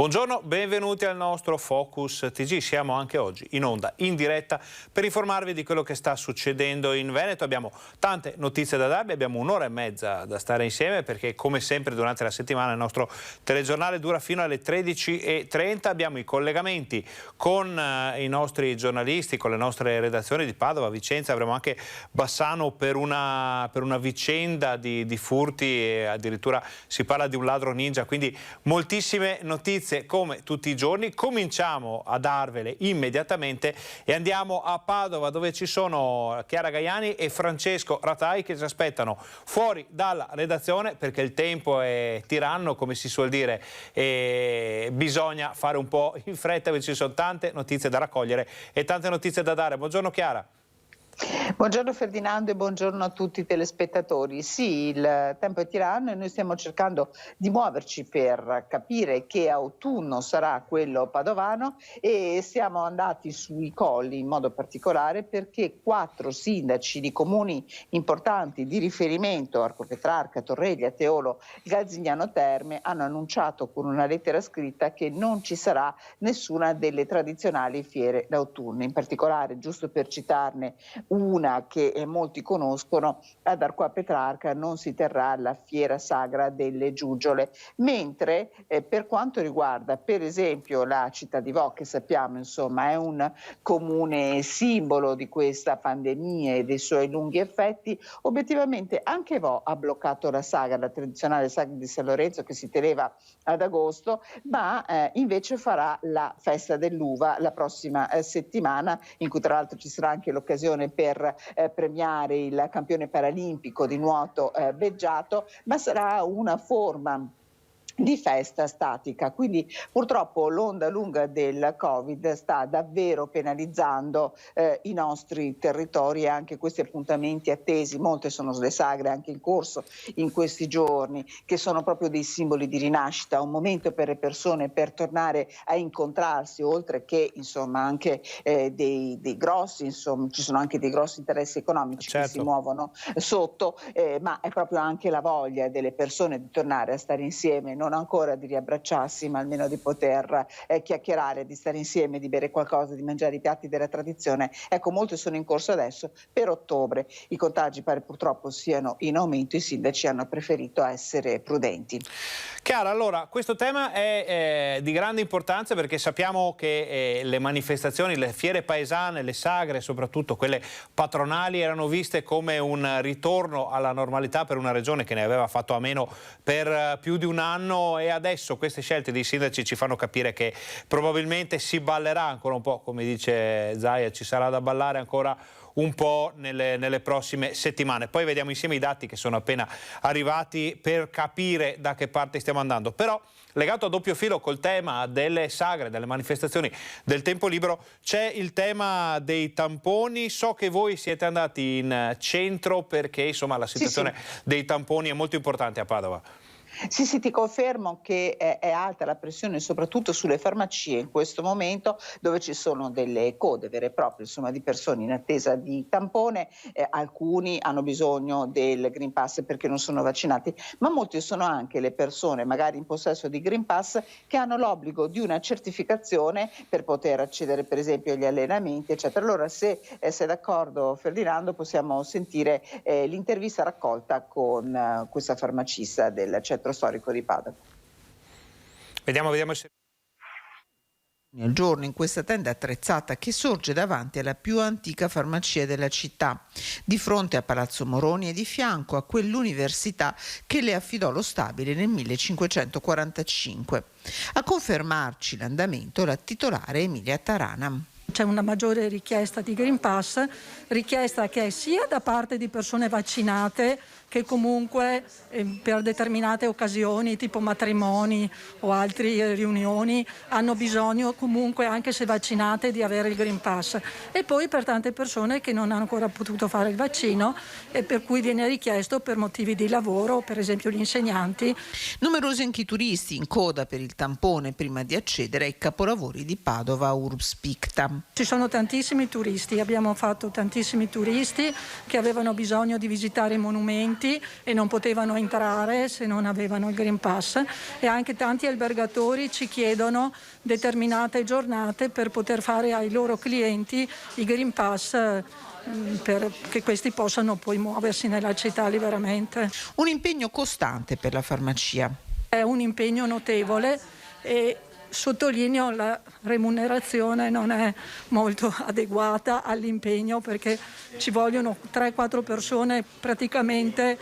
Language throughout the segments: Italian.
Buongiorno, benvenuti al nostro Focus TG. Siamo anche oggi in onda, in diretta, per informarvi di quello che sta succedendo in Veneto. Abbiamo tante notizie da darvi, abbiamo un'ora e mezza da stare insieme perché come sempre durante la settimana il nostro telegiornale dura fino alle 13:30. Abbiamo i collegamenti con i nostri giornalisti, con le nostre redazioni di Padova, Vicenza. Avremo anche Bassano per una vicenda di furti e addirittura si parla di un ladro ninja, quindi moltissime notizie come tutti i giorni. Cominciamo a darvele immediatamente e andiamo a Padova, dove ci sono Chiara Gaiani e Francesco Ratai che ci aspettano fuori dalla redazione perché il tempo è tiranno, come si suol dire, e bisogna fare un po' in fretta perché ci sono tante notizie da raccogliere e tante notizie da dare. Buongiorno Chiara. Buongiorno Ferdinando e buongiorno a tutti i telespettatori. Sì, il tempo è tiranno e noi stiamo cercando di muoverci per capire che autunno sarà quello padovano e siamo andati sui colli in modo particolare perché 4 sindaci di comuni importanti di riferimento, Arco Petrarca, Torreglia, Teolo, Galzignano Terme, hanno annunciato con una lettera scritta che non ci sarà nessuna delle tradizionali fiere d'autunno. In particolare, giusto per citarne una che molti conoscono, ad Arco Petrarca non si terrà la fiera sagra delle giuggiole, mentre per quanto riguarda per esempio la città di Vo, che sappiamo insomma è un comune simbolo di questa pandemia e dei suoi lunghi effetti, obiettivamente anche Vo ha bloccato la sagra, la tradizionale sagra di San Lorenzo che si teneva ad agosto, ma invece farà la festa dell'uva la prossima settimana, in cui tra l'altro ci sarà anche l'occasione per premiare il campione paralimpico di nuoto Beggiato, ma sarà una forma di festa statica, quindi purtroppo l'onda lunga del Covid sta davvero penalizzando i nostri territori e anche questi appuntamenti attesi. Molte sono le sagre anche in corso in questi giorni, che sono proprio dei simboli di rinascita, un momento per le persone per tornare a incontrarsi, oltre che insomma anche dei grossi, insomma ci sono anche dei grossi interessi economici che si muovono sotto, ma è proprio anche la voglia delle persone di tornare a stare insieme, non ancora di riabbracciarsi, ma almeno di poter chiacchierare, di stare insieme, di bere qualcosa, di mangiare i piatti della tradizione. Ecco, molte sono in corso adesso per ottobre. I contagi pare purtroppo siano in aumento, i sindaci hanno preferito essere prudenti. Chiara, allora, questo tema è di grande importanza perché sappiamo che le manifestazioni, le fiere paesane, le sagre, soprattutto quelle patronali, erano viste come un ritorno alla normalità per una regione che ne aveva fatto a meno per più di un anno, e adesso queste scelte dei sindaci ci fanno capire che probabilmente si ballerà ancora un po', come dice Zaia, ci sarà da ballare ancora un po' nelle prossime settimane. Poi vediamo insieme i dati che sono appena arrivati per capire da che parte stiamo andando. Però legato a doppio filo col tema delle sagre, delle manifestazioni del tempo libero, c'è il tema dei tamponi. So che voi siete andati in centro perché insomma la situazione dei tamponi è molto importante a Padova. Sì, ti confermo che è alta la pressione soprattutto sulle farmacie in questo momento, dove ci sono delle code vere e proprie, insomma, di persone in attesa di tampone. Alcuni hanno bisogno del Green Pass perché non sono vaccinati, ma molti sono anche le persone magari in possesso di Green Pass che hanno l'obbligo di una certificazione per poter accedere per esempio agli allenamenti, eccetera. Allora, se sei d'accordo Ferdinando, possiamo sentire l'intervista raccolta con questa farmacista del centro storico di Padova. Vediamo se... Nel giorno in questa tenda attrezzata che sorge davanti alla più antica farmacia della città, di fronte a Palazzo Moroni e di fianco a quell'università che le affidò lo stabile nel 1545. A confermarci l'andamento la titolare Emilia Tarana. C'è una maggiore richiesta di Green Pass, richiesta che è sia da parte di persone vaccinate che comunque per determinate occasioni tipo matrimoni o altre riunioni hanno bisogno comunque, anche se vaccinate, di avere il Green Pass, e poi per tante persone che non hanno ancora potuto fare il vaccino e per cui viene richiesto per motivi di lavoro, per esempio gli insegnanti. Numerosi anche i turisti in coda per il tampone prima di accedere ai capolavori di Padova Urbs Picta. Ci sono tantissimi turisti, abbiamo fatto tantissimi turisti che avevano bisogno di visitare i monumenti e non potevano entrare se non avevano il Green Pass, e anche tanti albergatori ci chiedono determinate giornate per poter fare ai loro clienti i Green Pass, perché questi possano poi muoversi nella città liberamente. Un impegno costante per la farmacia. È un impegno notevole e sottolineo la remunerazione non è molto adeguata all'impegno, perché ci vogliono 3-4 persone praticamente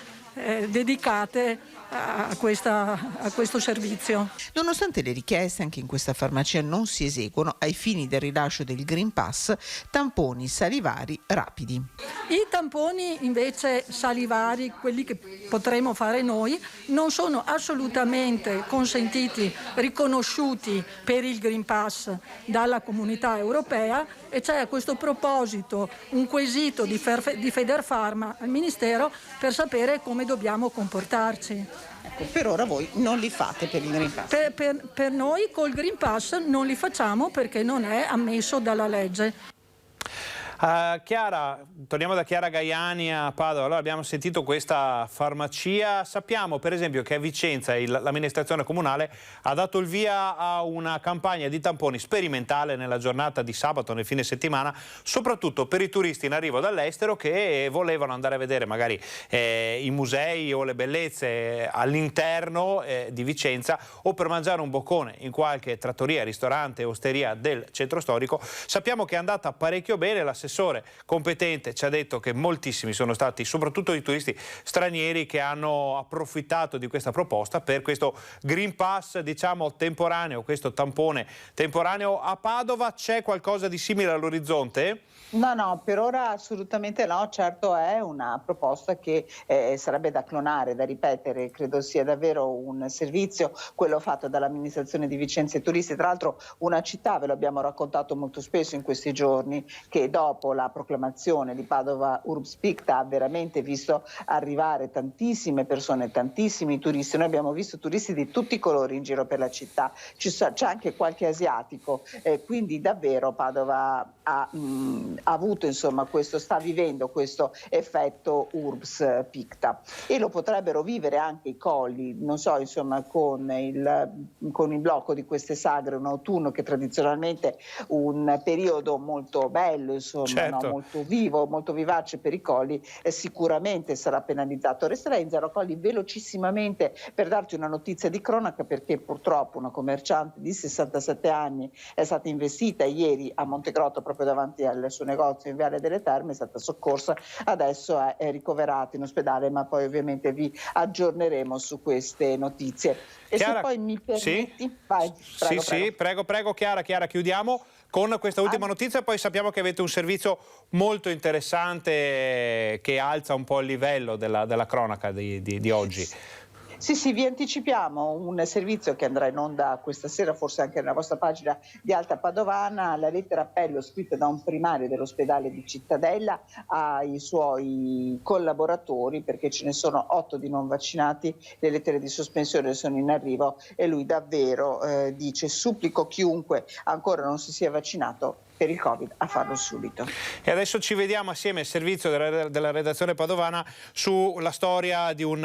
dedicate a questo servizio. Nonostante le richieste, anche in questa farmacia non si eseguono, ai fini del rilascio del Green Pass, tamponi salivari rapidi. I tamponi invece salivari, quelli che potremo fare noi, non sono assolutamente consentiti, riconosciuti per il Green Pass dalla Comunità Europea, e c'è a questo proposito un quesito di Federfarma al Ministero per sapere come dobbiamo comportarci. Ecco, per ora voi non li fate per il Green Pass? Per noi col Green Pass non li facciamo perché non è ammesso dalla legge. Chiara, torniamo da Chiara Gaiani a Padova. Allora, abbiamo sentito questa farmacia, sappiamo per esempio che a Vicenza l'amministrazione comunale ha dato il via a una campagna di tamponi sperimentale nella giornata di sabato, nel fine settimana, soprattutto per i turisti in arrivo dall'estero che volevano andare a vedere magari i musei o le bellezze all'interno di Vicenza, o per mangiare un boccone in qualche trattoria, ristorante, osteria del centro storico. Sappiamo che è andata parecchio bene. L'assessore competente ci ha detto che moltissimi sono stati, soprattutto i turisti stranieri, che hanno approfittato di questa proposta per questo Green Pass, diciamo, temporaneo, questo tampone temporaneo. A Padova c'è qualcosa di simile all'orizzonte? No, per ora assolutamente no. Certo, è una proposta che sarebbe da clonare, da ripetere. Credo sia davvero un servizio quello fatto dall'amministrazione di Vicenza e Turisti. Tra l'altro una città, ve lo abbiamo raccontato molto spesso in questi giorni, che dopo la proclamazione di Padova Urbs Picta ha veramente visto arrivare tantissime persone, tantissimi turisti. Noi abbiamo visto turisti di tutti i colori in giro per la città, c'è anche qualche asiatico, quindi davvero Padova ha avuto, insomma, sta vivendo questo effetto Urbs Picta, e lo potrebbero vivere anche i colli, non so, insomma, con il blocco di queste sagre, un autunno che tradizionalmente un periodo molto bello, insomma, certo, no? Molto vivo, molto vivace per i colli, sicuramente sarà penalizzato. Resterei in Zero Colli velocissimamente per darti una notizia di cronaca, perché purtroppo una commerciante di 67 anni è stata investita ieri a Montegrotto, proprio davanti al suo negozio in Viale delle Terme, è stata soccorsa, adesso è ricoverata in ospedale, ma poi ovviamente vi aggiorneremo su queste notizie. E Chiara, se poi mi permetti, sì? vai, Prego Chiara, chiudiamo con questa ultima notizia, poi sappiamo che avete un servizio molto interessante che alza un po' il livello della cronaca di oggi. Sì, vi anticipiamo un servizio che andrà in onda questa sera, forse anche nella vostra pagina di Alta Padovana, la lettera appello scritta da un primario dell'ospedale di Cittadella ai suoi collaboratori, perché ce ne sono 8 di non vaccinati, le lettere di sospensione sono in arrivo, e lui davvero dice: supplico chiunque ancora non si sia vaccinato per il Covid a farlo subito. E adesso ci vediamo assieme al servizio della redazione padovana sulla storia di un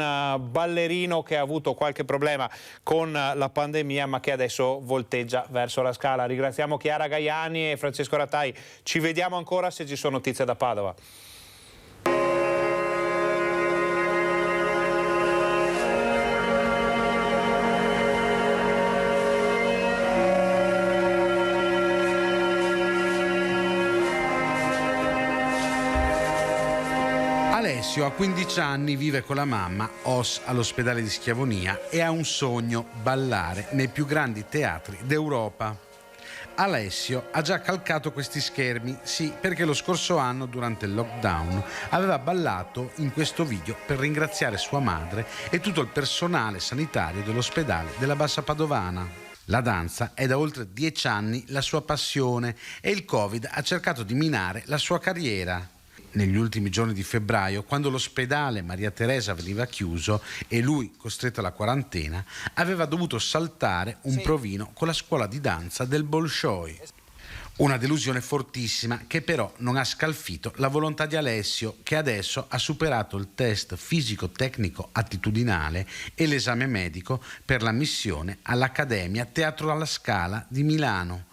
ballerino che ha avuto qualche problema con la pandemia, ma che adesso volteggia verso la Scala. Ringraziamo Chiara Gaiani e Francesco Rattai. Ci vediamo ancora se ci sono notizie da Padova. Alessio ha 15 anni, vive con la mamma, OSS all'ospedale di Schiavonia, e ha un sogno: ballare nei più grandi teatri d'Europa. Alessio ha già calcato questi schermi, sì, perché lo scorso anno, durante il lockdown, aveva ballato in questo video per ringraziare sua madre e tutto il personale sanitario dell'ospedale della Bassa Padovana. La danza è da oltre 10 anni la sua passione e il Covid ha cercato di minare la sua carriera. Negli ultimi giorni di febbraio, quando l'ospedale Maria Teresa veniva chiuso e lui, costretto alla quarantena, aveva dovuto saltare un provino con la scuola di danza del Bolshoi. Una delusione fortissima che però non ha scalfito la volontà di Alessio, che adesso ha superato il test fisico-tecnico attitudinale e l'esame medico per l'ammissione all'Accademia Teatro alla Scala di Milano.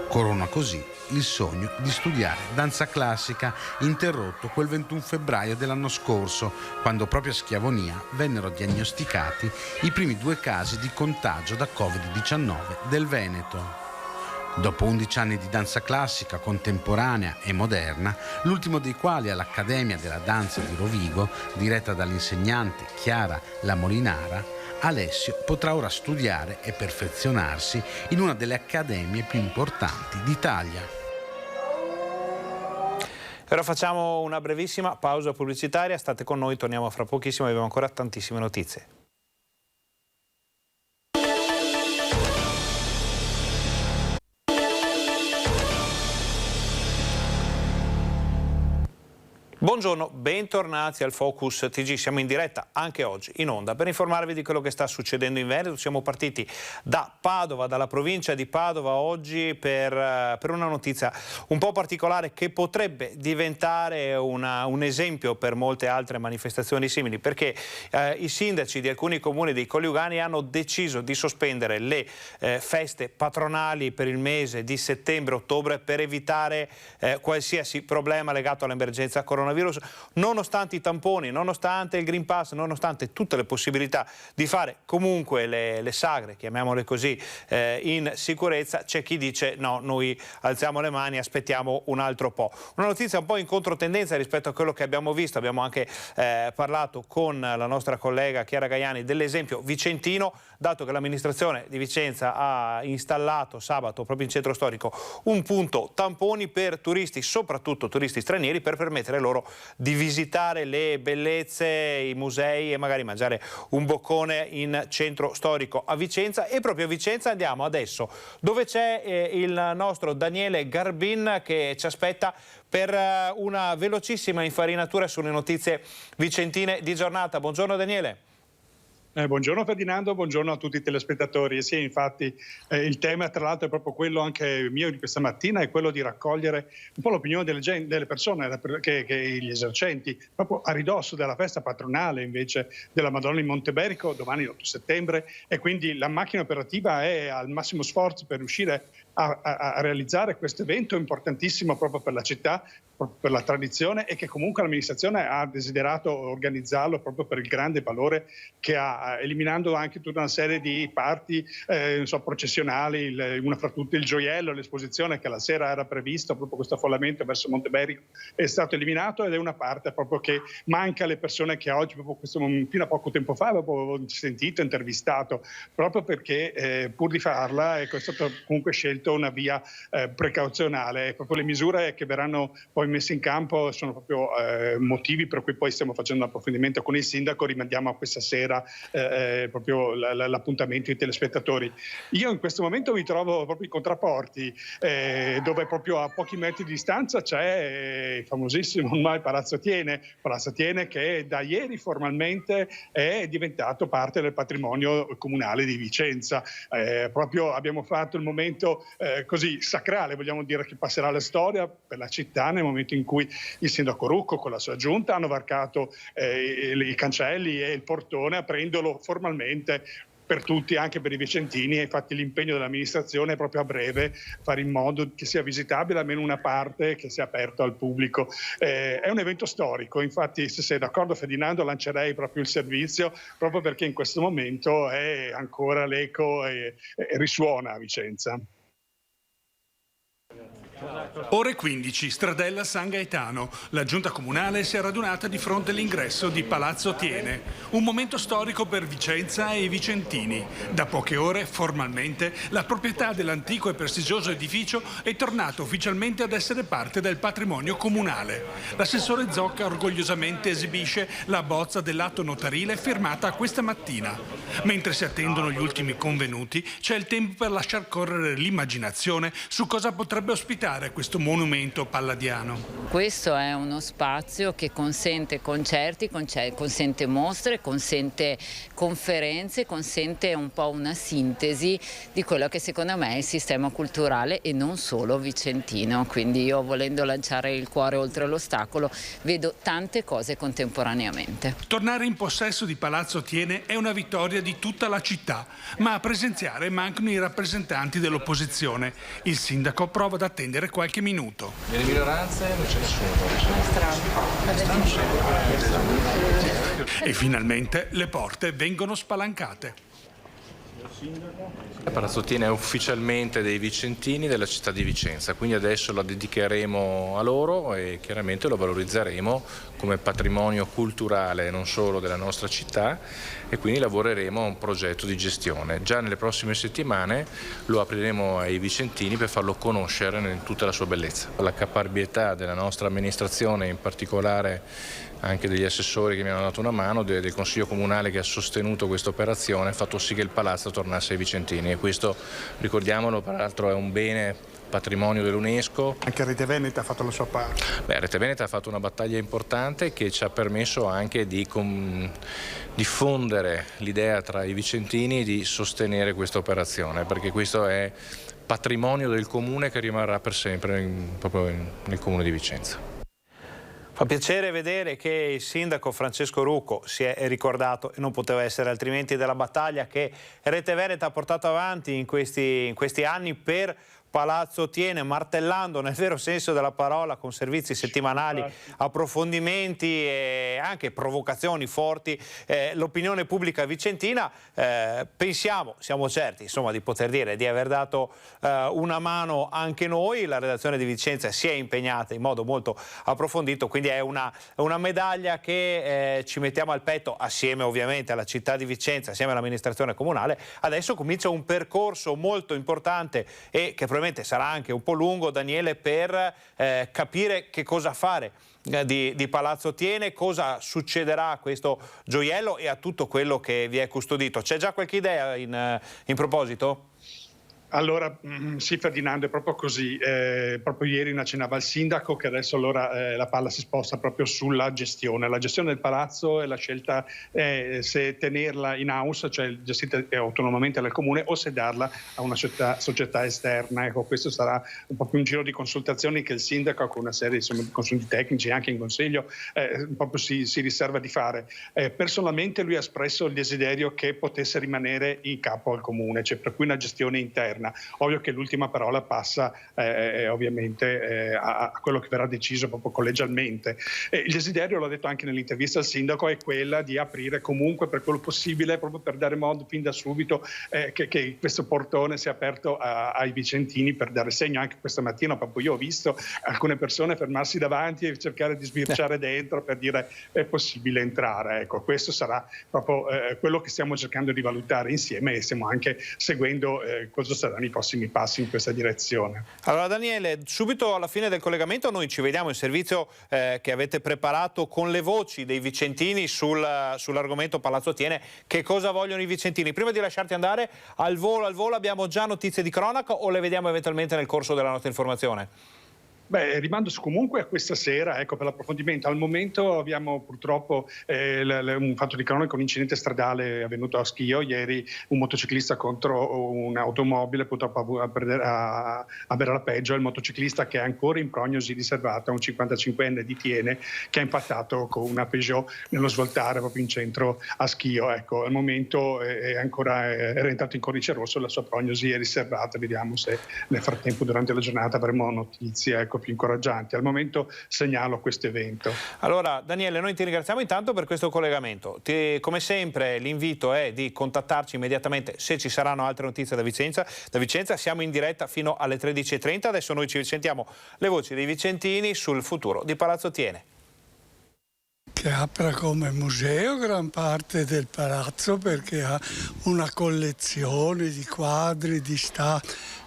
Corona così il sogno di studiare danza classica, interrotto quel 21 febbraio dell'anno scorso, quando proprio a Schiavonia vennero diagnosticati i primi 2 casi di contagio da Covid-19 del Veneto. Dopo 11 anni di danza classica, contemporanea e moderna, l'ultimo dei quali all'Accademia della Danza di Rovigo, diretta dall'insegnante Chiara La Molinara, Alessio potrà ora studiare e perfezionarsi in una delle accademie più importanti d'Italia. Ora facciamo una brevissima pausa pubblicitaria, state con noi, torniamo fra pochissimo, abbiamo ancora tantissime notizie. Buongiorno, bentornati al Focus TG. Siamo in diretta anche oggi in onda per informarvi di quello che sta succedendo in Veneto. Siamo partiti da Padova, dalla provincia di Padova oggi per una notizia un po' particolare che potrebbe diventare un esempio per molte altre manifestazioni simili, perché i sindaci di alcuni comuni dei Colli hanno deciso di sospendere le feste patronali per il mese di settembre-ottobre per evitare qualsiasi problema legato all'emergenza coronavirus, nonostante i tamponi, nonostante il Green Pass, nonostante tutte le possibilità di fare comunque le sagre, chiamiamole così, in sicurezza. C'è chi dice no, noi alziamo le mani, aspettiamo un altro po'. Una notizia un po' in controtendenza rispetto a quello che abbiamo visto. Abbiamo anche parlato con la nostra collega Chiara Gaiani dell'esempio vicentino, dato che l'amministrazione di Vicenza ha installato sabato proprio in centro storico un punto tamponi per turisti, soprattutto turisti stranieri, per permettere loro di visitare le bellezze, i musei e magari mangiare un boccone in centro storico a Vicenza. E proprio a Vicenza andiamo adesso, dove c'è il nostro Daniele Garbin che ci aspetta per una velocissima infarinatura sulle notizie vicentine di giornata. Buongiorno Daniele. Buongiorno Ferdinando, buongiorno a tutti i telespettatori. Sì, infatti il tema tra l'altro è proprio quello anche mio di questa mattina, è quello di raccogliere un po' l'opinione delle persone, che gli esercenti, proprio a ridosso della festa patronale invece della Madonna in Monteberico, domani 8 settembre, e quindi la macchina operativa è al massimo sforzo per riuscire a realizzare questo evento importantissimo proprio per la città, proprio per la tradizione, e che comunque l'amministrazione ha desiderato organizzarlo proprio per il grande valore che ha, eliminando anche tutta una serie di parti processionali, una fra tutte il gioiello, l'esposizione che la sera era prevista, proprio questo affollamento verso Monteberico è stato eliminato, ed è una parte proprio che manca alle persone che oggi, proprio fino a poco tempo fa, avevo sentito, intervistato, proprio perché pur di farla è stato comunque scelto una via precauzionale. Proprio le misure che verranno poi messe in campo sono proprio motivi per cui poi stiamo facendo un approfondimento con il sindaco. Rimandiamo a questa sera proprio l'appuntamento ai telespettatori. Io in questo momento mi trovo proprio in Contraporti, dove proprio a pochi metri di distanza c'è il famosissimo ormai Palazzo Atene, che da ieri formalmente è diventato parte del patrimonio comunale di Vicenza. Proprio abbiamo fatto il momento così sacrale, vogliamo dire, che passerà alla storia per la città, nel momento in cui il sindaco Rucco con la sua giunta hanno varcato i cancelli e il portone, aprendolo formalmente per tutti, anche per i vicentini. E infatti l'impegno dell'amministrazione è proprio a breve fare in modo che sia visitabile almeno una parte, che sia aperto al pubblico. È un evento storico, infatti se sei d'accordo Ferdinando lancerei proprio il servizio, proprio perché in questo momento è ancora l'eco e risuona a Vicenza. Ore 15, Stradella San Gaetano. La giunta comunale si è radunata di fronte all'ingresso di Palazzo Tiene. Un momento storico per Vicenza e i vicentini. Da poche ore, formalmente, la proprietà dell'antico e prestigioso edificio è tornata ufficialmente ad essere parte del patrimonio comunale. L'assessore Zocca orgogliosamente esibisce la bozza dell'atto notarile firmata questa mattina. Mentre si attendono gli ultimi convenuti, c'è il tempo per lasciar correre l'immaginazione su cosa potrebbe ospitare questo questo monumento palladiano. Questo è uno spazio che consente concerti, consente mostre, consente conferenze, consente un po' una sintesi di quello che secondo me è il sistema culturale e non solo vicentino. Quindi io, volendo lanciare il cuore oltre l'ostacolo, vedo tante cose contemporaneamente. Tornare in possesso di Palazzo Thiene è una vittoria di tutta la città, ma a presenziare mancano i rappresentanti dell'opposizione. Il sindaco prova ad attendere qualche minuto. Nelle minoranze non c'è nessuno. E finalmente le porte vengono spalancate. Palazzo Thiene è ufficialmente dei vicentini della città di Vicenza, quindi adesso la dedicheremo a loro e chiaramente lo valorizzeremo come patrimonio culturale non solo della nostra città, e quindi lavoreremo a un progetto di gestione. Già nelle prossime settimane lo apriremo ai vicentini per farlo conoscere in tutta la sua bellezza. La caparbietà della nostra amministrazione, in particolare anche degli assessori che mi hanno dato una mano, del Consiglio Comunale che ha sostenuto questa operazione, ha fatto sì che il palazzo tornasse ai vicentini, e questo, ricordiamolo, peraltro è un bene patrimonio dell'UNESCO. Anche Rete Veneta ha fatto la sua parte. Rete Veneta ha fatto una battaglia importante che ci ha permesso anche di diffondere l'idea tra i vicentini di sostenere questa operazione, perché questo è patrimonio del comune che rimarrà per sempre proprio nel comune di Vicenza. Fa piacere vedere che il sindaco Francesco Rucco si è ricordato, e non poteva essere altrimenti, della battaglia che Rete Veneta ha portato avanti in questi anni per Palazzo Thiene, martellando nel vero senso della parola, con servizi settimanali, approfondimenti e anche provocazioni forti, l'opinione pubblica vicentina. Siamo certi, insomma, di poter dire di aver dato una mano anche noi. La redazione di Vicenza si è impegnata in modo molto approfondito, quindi è una medaglia che ci mettiamo al petto assieme ovviamente alla città di Vicenza, assieme all'amministrazione comunale. Adesso comincia un percorso molto importante e che probabilmente sarà anche un po' lungo, Daniele, per capire che cosa fare di Palazzo Thiene, cosa succederà a questo gioiello e a tutto quello che vi è custodito. C'è già qualche idea in proposito? Allora, sì, Ferdinando, è proprio così. Proprio ieri ne accennava il sindaco che adesso la palla si sposta proprio sulla gestione. La gestione del palazzo e la scelta è se tenerla in house, cioè gestita autonomamente dal comune, o se darla a una società esterna. Ecco, questo sarà proprio un giro di consultazioni che il sindaco, con una serie di consulti tecnici anche in consiglio, proprio si riserva di fare. Personalmente lui ha espresso il desiderio che potesse rimanere in capo al comune, cioè per cui una gestione interna. Ovvio che l'ultima parola passa ovviamente a quello che verrà deciso proprio collegialmente. Il desiderio, l'ho detto anche nell'intervista al sindaco, è quella di aprire comunque per quello possibile, proprio per dare modo fin da subito che questo portone sia aperto ai vicentini, per dare segno. Anche questa mattina proprio io ho visto alcune persone fermarsi davanti e cercare di sbirciare dentro per dire è possibile entrare. Ecco, questo sarà proprio quello che stiamo cercando di valutare insieme, e stiamo anche seguendo cosa saranno i prossimi passi in questa direzione. Allora Daniele, subito alla fine del collegamento noi ci vediamo in servizio che avete preparato con le voci dei vicentini sull'argomento Palazzo Thiene. Che cosa vogliono i vicentini? Prima di lasciarti andare, al volo abbiamo già notizie di cronaca o le vediamo eventualmente nel corso della nostra informazione? Rimando comunque a questa sera, ecco, per l'approfondimento. Al momento abbiamo purtroppo un fatto di cronaca, un incidente stradale avvenuto a Schio ieri, un motociclista contro un'automobile, purtroppo a avere la peggio. Il motociclista che è ancora in prognosi riservata, un 55enne di Thiene, che ha impattato con una Peugeot nello svoltare proprio in centro a Schio. Ecco, al momento era entrato in codice rosso, la sua prognosi è riservata. Vediamo se nel frattempo durante la giornata avremo notizie, ecco, più incoraggianti. Al momento segnalo questo evento. Allora Daniele, noi ti ringraziamo intanto per questo collegamento. Come sempre l'invito è di contattarci immediatamente se ci saranno altre notizie da Vicenza. Siamo in diretta fino alle 13:30. Adesso noi ci sentiamo le voci dei vicentini sul futuro di Palazzo Thiene. Che apra come museo gran parte del palazzo, perché ha una collezione di quadri, di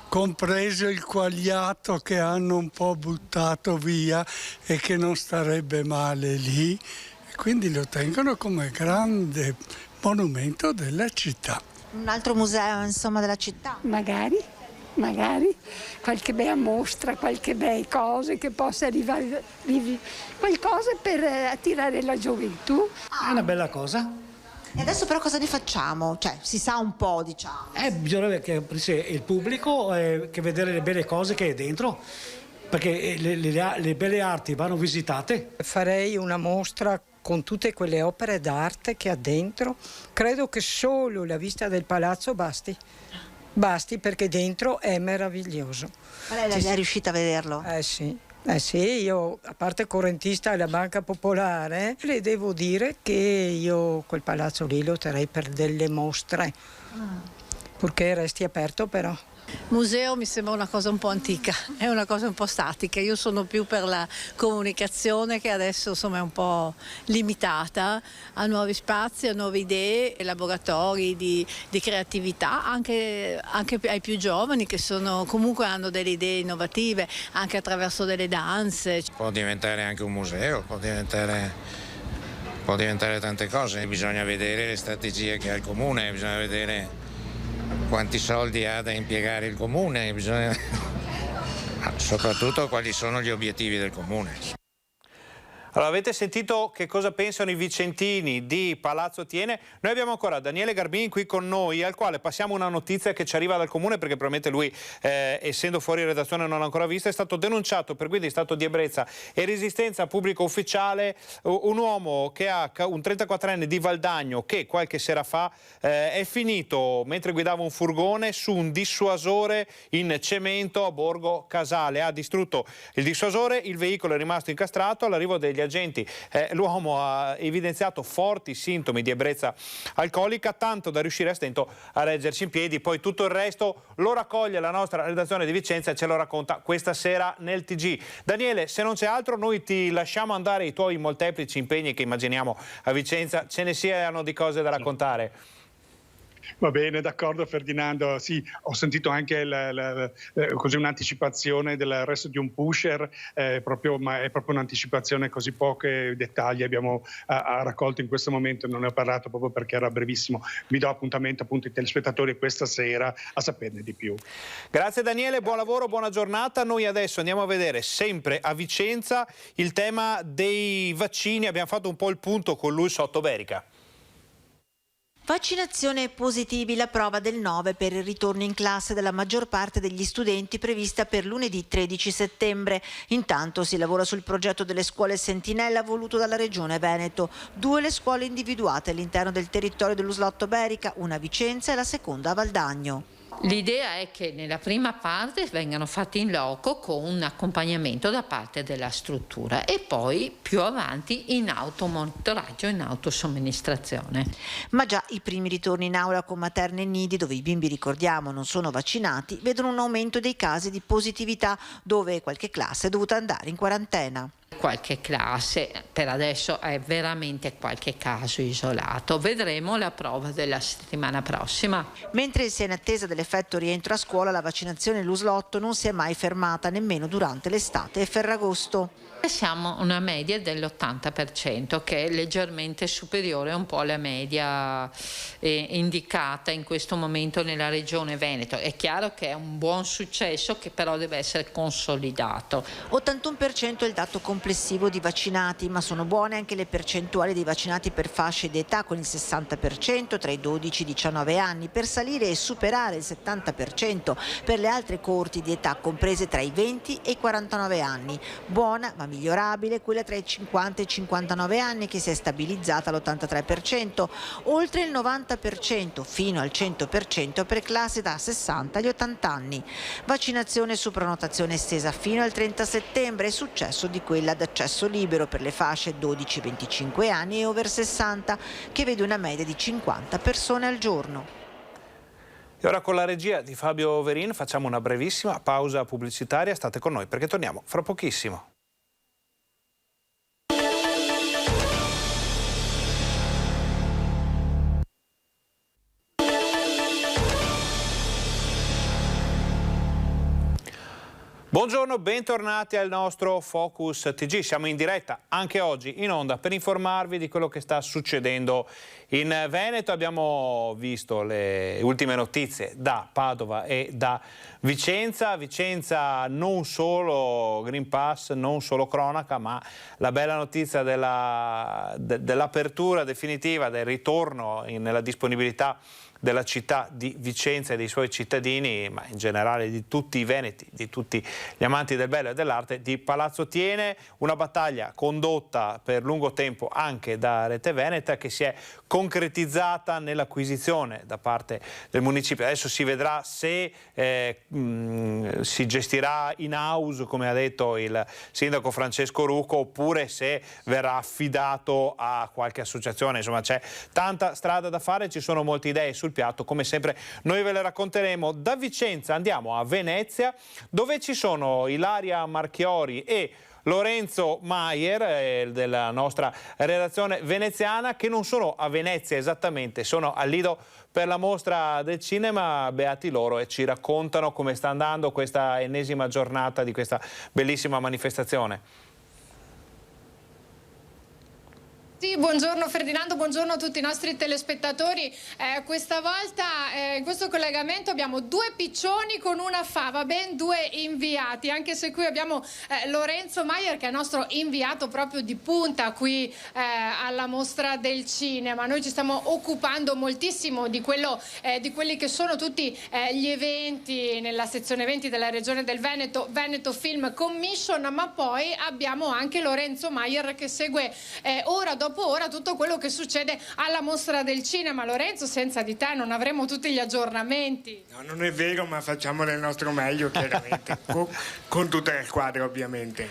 compreso il quagliato che hanno un po' buttato via e che non starebbe male lì, e quindi lo tengono come grande monumento della città. Un altro museo, insomma, della città? Magari. magari, qualche bella mostra, qualche bella cosa che possa arrivare, qualcosa per attirare la gioventù. È una bella cosa. E adesso però cosa ne facciamo? Cioè, si sa un po', diciamo. Bisogna che il pubblico che vedere le belle cose che è dentro, perché le belle arti vanno visitate. Farei una mostra con tutte quelle opere d'arte che ha dentro. Credo che solo la vista del palazzo basti perché dentro è meraviglioso. Ma lei è riuscita a vederlo? Sì, io a parte correntista alla Banca Popolare, le devo dire che io quel palazzo lì lo terrei per delle mostre, purché resti aperto però. Museo mi sembra una cosa un po' antica, è una cosa un po' statica. Io sono più per la comunicazione che adesso insomma è un po' limitata a nuovi spazi, a nuove idee, laboratori di creatività anche ai più giovani che comunque hanno delle idee innovative anche attraverso delle danze. Può diventare anche un museo, può diventare tante cose, bisogna vedere le strategie che ha il comune, bisogna vedere quanti soldi ha da impiegare il comune, soprattutto quali sono gli obiettivi del comune. Allora, avete sentito che cosa pensano i vicentini di Palazzo Thiene? Noi abbiamo ancora Daniele Garbini qui con noi, al quale passiamo una notizia che ci arriva dal comune, perché probabilmente lui, essendo fuori redazione, non l'ha ancora vista. È stato denunciato per guida in stato di ebbrezza e resistenza a pubblico ufficiale un uomo che ha un 34enne di Valdagno che qualche sera fa è finito mentre guidava un furgone su un dissuasore in cemento a Borgo Casale. Ha distrutto il dissuasore, il veicolo è rimasto incastrato. All'arrivo degli agenti l'uomo ha evidenziato forti sintomi di ebbrezza alcolica, tanto da riuscire a stento a reggersi in piedi. Poi tutto il resto lo raccoglie la nostra redazione di Vicenza e ce lo racconta questa sera nel TG. Daniele, se non c'è altro noi ti lasciamo andare ai tuoi molteplici impegni che immaginiamo a Vicenza ce ne siano di cose da raccontare. Va bene, d'accordo Ferdinando. Sì, ho sentito anche così un'anticipazione dell'arresto di un pusher, ma è proprio un'anticipazione, così pochi dettagli abbiamo raccolto in questo momento, non ne ho parlato proprio perché era brevissimo. Vi do appuntamento appunto ai telespettatori questa sera a saperne di più. Grazie Daniele, buon lavoro, buona giornata. Noi adesso andiamo a vedere sempre a Vicenza il tema dei vaccini. Abbiamo fatto un po' il punto con lui sotto Berica. Vaccinazione positivi, la prova del 9 per il ritorno in classe della maggior parte degli studenti prevista per lunedì 13 settembre. Intanto si lavora sul progetto delle scuole sentinella voluto dalla Regione Veneto. 2 le scuole individuate all'interno del territorio dello slotto Berica, una a Vicenza e la seconda a Valdagno. L'idea è che nella prima parte vengano fatti in loco con un accompagnamento da parte della struttura e poi più avanti in automonitoraggio, in autosomministrazione. Ma già i primi ritorni in aula con materne e nidi, dove i bimbi, ricordiamo, non sono vaccinati, vedono un aumento dei casi di positività, dove qualche classe è dovuta andare in quarantena. Qualche classe, per adesso è veramente qualche caso isolato. Vedremo la prova della settimana prossima. Mentre si è in attesa dell'effetto rientro a scuola, la vaccinazione all'Uslotto non si è mai fermata nemmeno durante l'estate e Ferragosto. Siamo una media dell'80%, che è leggermente superiore un po' alla media indicata in questo momento nella Regione Veneto. È chiaro che è un buon successo che però deve essere consolidato. 81% è il dato complessivo di vaccinati, ma sono buone anche le percentuali dei vaccinati per fasce di età, con il 60% tra i 12 e i 19 anni, per salire e superare il 70% per le altre coorti di età comprese tra i 20 e i 49 anni. Buona ma migliorabile quella tra i 50 e i 59 anni, che si è stabilizzata all'83%, oltre il 90% fino al 100% per classi da 60 agli 80 anni. Vaccinazione su prenotazione estesa fino al 30 settembre, successo di quella d'accesso libero per le fasce 12-25 anni e over 60, che vede una media di 50 persone al giorno. E ora con la regia di Fabio Verin facciamo una brevissima pausa pubblicitaria. State con noi perché torniamo fra pochissimo. Buongiorno, bentornati al nostro Focus TG. Siamo in diretta anche oggi in onda per informarvi di quello che sta succedendo in Veneto. Abbiamo visto le ultime notizie da Padova e da Vicenza. Vicenza non solo Green Pass, non solo cronaca, ma la bella notizia dell'apertura definitiva, del ritorno nella disponibilità della città di Vicenza e dei suoi cittadini, ma in generale di tutti i veneti, di tutti gli amanti del bello e dell'arte, di Palazzo Thiene. Una battaglia condotta per lungo tempo anche da Rete Veneta, che si è concretizzata nell'acquisizione da parte del municipio. Adesso si vedrà se si gestirà in house, come ha detto il sindaco Francesco Rucco, oppure se verrà affidato a qualche associazione. Insomma, c'è tanta strada da fare, ci sono molte idee sul piatto, come sempre noi ve le racconteremo. Da Vicenza andiamo a Venezia, dove ci sono Ilaria Marchiori e Lorenzo Maier della nostra redazione veneziana, che non sono a Venezia esattamente, sono al Lido per la mostra del cinema. Beati loro, e ci raccontano come sta andando questa ennesima giornata di questa bellissima manifestazione. Sì, buongiorno Ferdinando, buongiorno a tutti i nostri telespettatori. Questa volta in questo collegamento abbiamo due piccioni con una fava, ben due inviati, anche se qui abbiamo Lorenzo Maier, che è il nostro inviato proprio di punta qui alla mostra del cinema. Noi ci stiamo occupando moltissimo di quelli che sono tutti gli eventi nella sezione eventi della regione del Veneto, Veneto Film Commission, ma poi abbiamo anche Lorenzo Maier che segue ora dopo ora tutto quello che succede alla mostra del cinema. Lorenzo, senza di te non avremo tutti gli aggiornamenti. No, non è vero, ma facciamo del nostro meglio, chiaramente, con tutta la squadra, ovviamente.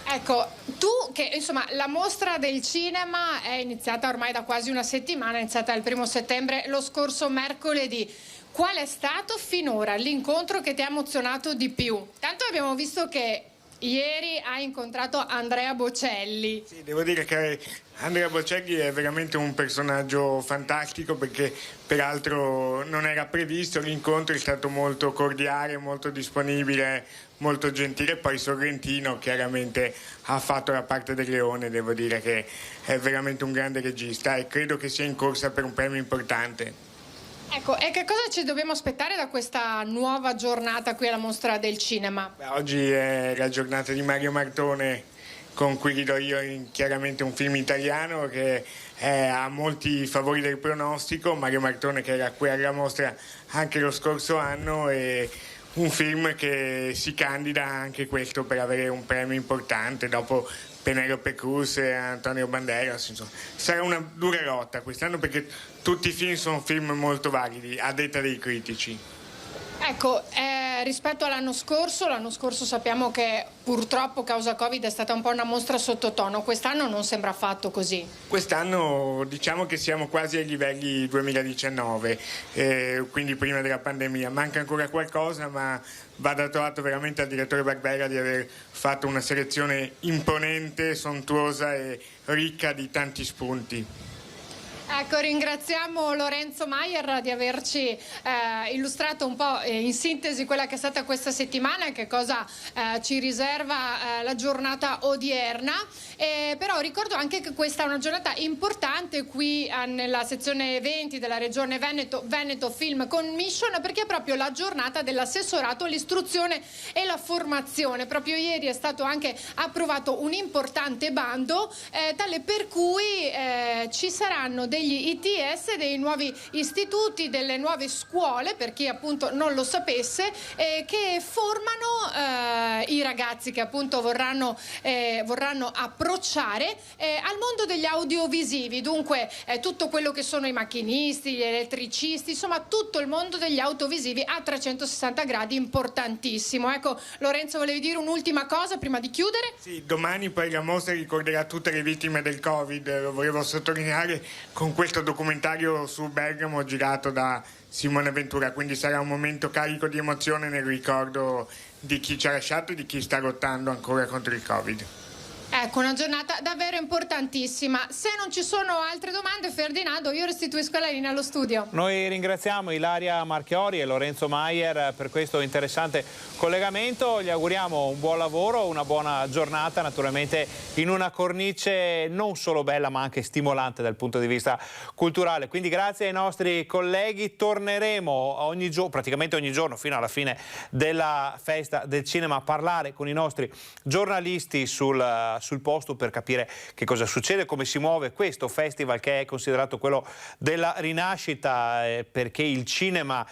Ecco, tu che insomma la mostra del cinema è iniziata ormai da quasi una settimana, è iniziata il 1° settembre, lo scorso mercoledì. Qual è stato finora l'incontro che ti ha emozionato di più? Tanto abbiamo visto che ieri hai incontrato Andrea Bocelli. Sì, devo dire che Andrea Bocelli è veramente un personaggio fantastico, perché peraltro non era previsto l'incontro, è stato molto cordiale, molto disponibile, molto gentile. Poi Sorrentino chiaramente ha fatto la parte del leone, devo dire che è veramente un grande regista e credo che sia in corsa per un premio importante. Ecco, e che cosa ci dobbiamo aspettare da questa nuova giornata qui alla mostra del cinema? Oggi è la giornata di Mario Martone, con cui do io chiaramente un film italiano che ha molti favori del pronostico. Mario Martone, che era qui alla mostra anche lo scorso anno, e un film che si candida anche questo per avere un premio importante dopo Penelope Cruz e Antonio Banderas. Insomma, sarà una dura lotta quest'anno, perché tutti i film sono film molto validi a detta dei critici. Ecco, rispetto all'anno scorso sappiamo che purtroppo causa Covid è stata un po' una mostra sottotono. Quest'anno non sembra affatto così. Quest'anno diciamo che siamo quasi ai livelli 2019, quindi prima della pandemia. Manca ancora qualcosa, ma va dato atto veramente al direttore Barbera di aver fatto una selezione imponente, sontuosa e ricca di tanti spunti. Ecco, ringraziamo Lorenzo Maier di averci illustrato un po' in sintesi quella che è stata questa settimana e che cosa ci riserva la giornata odierna. Però ricordo anche che questa è una giornata importante qui nella sezione eventi della regione Veneto, Veneto Film Commission, perché è proprio la giornata dell'assessorato all'istruzione e la formazione. Proprio ieri è stato anche approvato un importante bando, tale per cui ci saranno degli ITS, dei nuovi istituti, delle nuove scuole, per chi appunto non lo sapesse, che formano i ragazzi che appunto vorranno approcciare al mondo degli audiovisivi. Dunque tutto quello che sono i macchinisti, gli elettricisti, insomma tutto il mondo degli audiovisivi a 360 gradi, importantissimo. Ecco, Lorenzo, volevi dire un'ultima cosa prima di chiudere? Sì, domani poi la mostra ricorderà tutte le vittime del Covid, lo volevo sottolineare con questo documentario su Bergamo girato da Simone Ventura, quindi sarà un momento carico di emozione nel ricordo di chi ci ha lasciato e di chi sta lottando ancora contro il Covid. Ecco, una giornata davvero importantissima. Se non ci sono altre domande, Ferdinando, io restituisco la linea allo studio. Noi ringraziamo Ilaria Marchiori e Lorenzo Maier per questo interessante collegamento. Gli auguriamo un buon lavoro, una buona giornata, naturalmente in una cornice non solo bella ma anche stimolante dal punto di vista culturale. Quindi grazie ai nostri colleghi, torneremo praticamente ogni giorno fino alla fine della festa del cinema a parlare con i nostri giornalisti sul posto per capire che cosa succede, come si muove questo festival che è considerato quello della rinascita, perché il cinema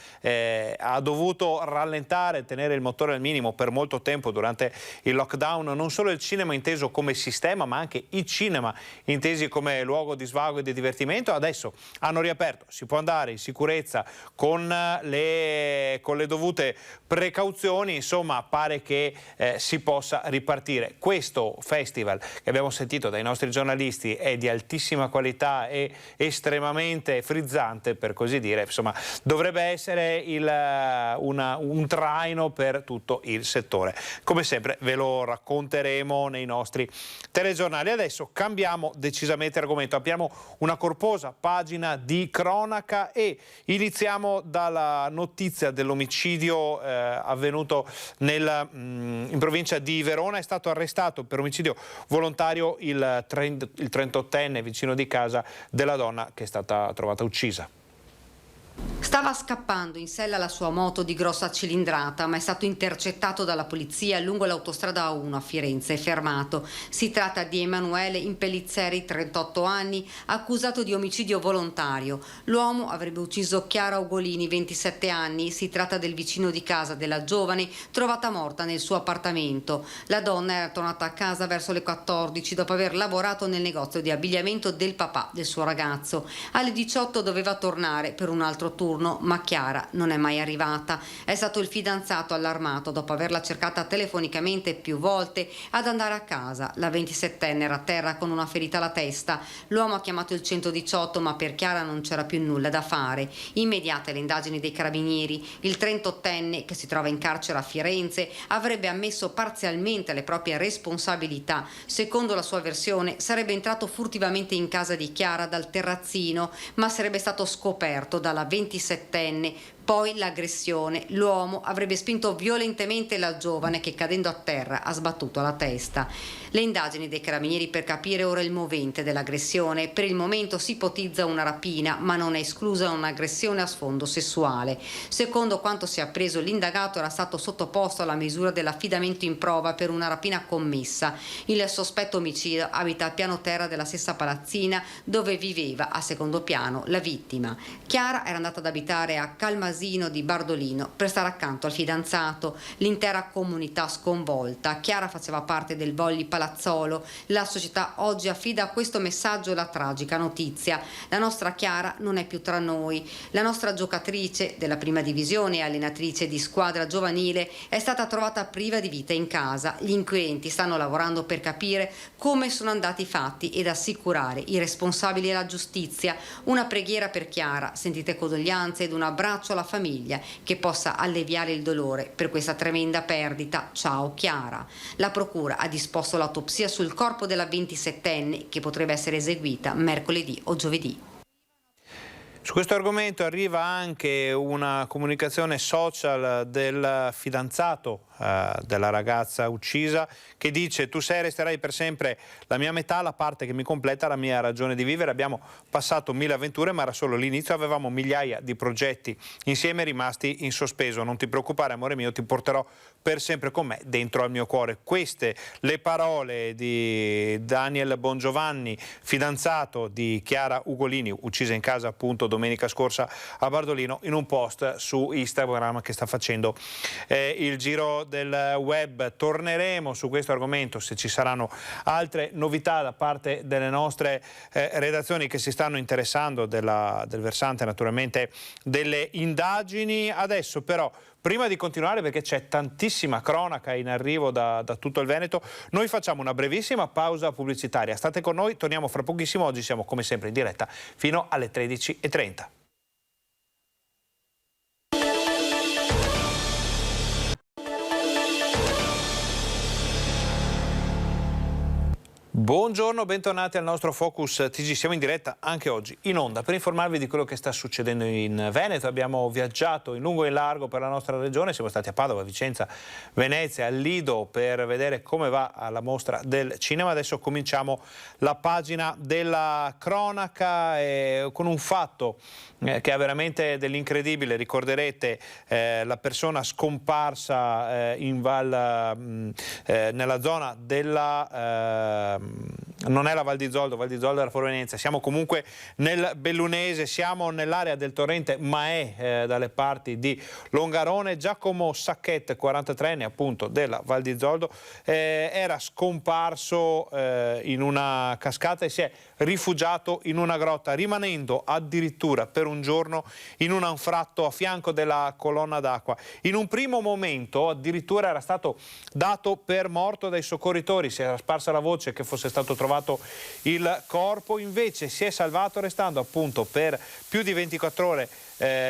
ha dovuto rallentare, tenere il motore al minimo per molto tempo durante il lockdown. Non solo il cinema inteso come sistema, ma anche i cinema intesi come luogo di svago e di divertimento. Adesso hanno riaperto, si può andare in sicurezza con le dovute precauzioni, insomma pare che si possa ripartire. Questo festival che abbiamo sentito dai nostri giornalisti è di altissima qualità e estremamente frizzante, per così dire, insomma dovrebbe essere un traino per tutto il settore. Come sempre ve lo racconteremo nei nostri telegiornali. Adesso cambiamo decisamente argomento, abbiamo una corposa pagina di cronaca e iniziamo dalla notizia dell'omicidio avvenuto in provincia di Verona. È stato arrestato per omicidio volontario il 38enne vicino di casa della donna che è stata trovata uccisa. Stava scappando in sella alla sua moto di grossa cilindrata, ma è stato intercettato dalla polizia lungo l'autostrada A1 a Firenze e fermato. Si tratta di Emanuele Impellizzeri, 38 anni, accusato di omicidio volontario. L'uomo avrebbe ucciso Chiara Ugolini, 27 anni. Si tratta del vicino di casa della giovane, trovata morta nel suo appartamento. La donna era tornata a casa verso le 14 dopo aver lavorato nel negozio di abbigliamento del papà del suo ragazzo. Alle 18 doveva tornare per un altro turno, ma Chiara non è mai arrivata. È stato il fidanzato allarmato dopo averla cercata telefonicamente più volte ad andare a casa. La 27enne era a terra con una ferita alla testa. L'uomo ha chiamato il 118, ma per Chiara non c'era più nulla da fare. Immediate le indagini dei carabinieri. Il 38enne, che si trova in carcere a Firenze, avrebbe ammesso parzialmente le proprie responsabilità. Secondo la sua versione sarebbe entrato furtivamente in casa di Chiara dal terrazzino, ma sarebbe stato scoperto dalla 27enne. Poi l'aggressione. L'uomo avrebbe spinto violentemente la giovane che, cadendo a terra, ha sbattuto la testa. Le indagini dei carabinieri per capire ora il movente dell'aggressione. Per il momento si ipotizza una rapina, ma non è esclusa un'aggressione a sfondo sessuale. Secondo quanto si è appreso, l'indagato era stato sottoposto alla misura dell'affidamento in prova per una rapina commessa. Il sospetto omicida abita al piano terra della stessa palazzina dove viveva a secondo piano la vittima. Chiara era andata ad abitare a Calmasino di Bardolino per stare accanto al fidanzato. L'intera comunità sconvolta. Chiara faceva parte del Volli Palazzolo. La società oggi affida a questo messaggio la tragica notizia: la nostra Chiara non è più tra noi. La nostra giocatrice della prima divisione e allenatrice di squadra giovanile è stata trovata priva di vita in casa. Gli inquirenti stanno lavorando per capire come sono andati i fatti ed assicurare i responsabili alla giustizia. Una preghiera per Chiara, sentite condoglianze ed un abbraccio alla famiglia che possa alleviare il dolore per questa tremenda perdita. Ciao Chiara. La procura ha disposto l'autopsia sul corpo della 27enne che potrebbe essere eseguita mercoledì o giovedì. Su questo argomento arriva anche una comunicazione social del fidanzato della ragazza uccisa, che dice: tu sei e resterai per sempre la mia metà, la parte che mi completa, la mia ragione di vivere. Abbiamo passato 1000 avventure, ma era solo l'inizio. Avevamo migliaia di progetti insieme rimasti in sospeso. Non ti preoccupare, amore mio, ti porterò per sempre con me dentro al mio cuore. Queste le parole di Daniel Bongiovanni, fidanzato di Chiara Ugolini, uccisa in casa appunto domenica scorsa a Bardolino, in un post su Instagram che sta facendo il giro del web. Torneremo su questo argomento se ci saranno altre novità da parte delle nostre redazioni che si stanno interessando del versante naturalmente delle indagini. Adesso però, prima di continuare, perché c'è tantissima cronaca in arrivo da tutto il Veneto, noi facciamo una brevissima pausa pubblicitaria. State con noi, torniamo fra pochissimo. Oggi siamo come sempre in diretta fino alle 13:30. Buongiorno, bentornati al nostro Focus TG. Siamo in diretta anche oggi in onda per informarvi di quello che sta succedendo in Veneto. Abbiamo viaggiato in lungo e in largo per la nostra regione, siamo stati a Padova, Vicenza, Venezia, al Lido per vedere come va alla mostra del cinema. Adesso cominciamo la pagina della cronaca con un fatto che ha veramente dell'incredibile. Ricorderete la persona scomparsa in nella zona della non è la Val di Zoldo era Foro Venezia, siamo comunque nel Bellunese, siamo nell'area del torrente Maè, dalle parti di Longarone. Giacomo Sacchette, 43enne appunto della Val di Zoldo, era scomparso in una cascata e si è rifugiato in una grotta, rimanendo addirittura per un giorno in un anfratto a fianco della colonna d'acqua. In un primo momento addirittura era stato dato per morto dai soccorritori, si era sparsa la voce che fosse stato trovato il corpo, invece si è salvato restando appunto per più di 24 ore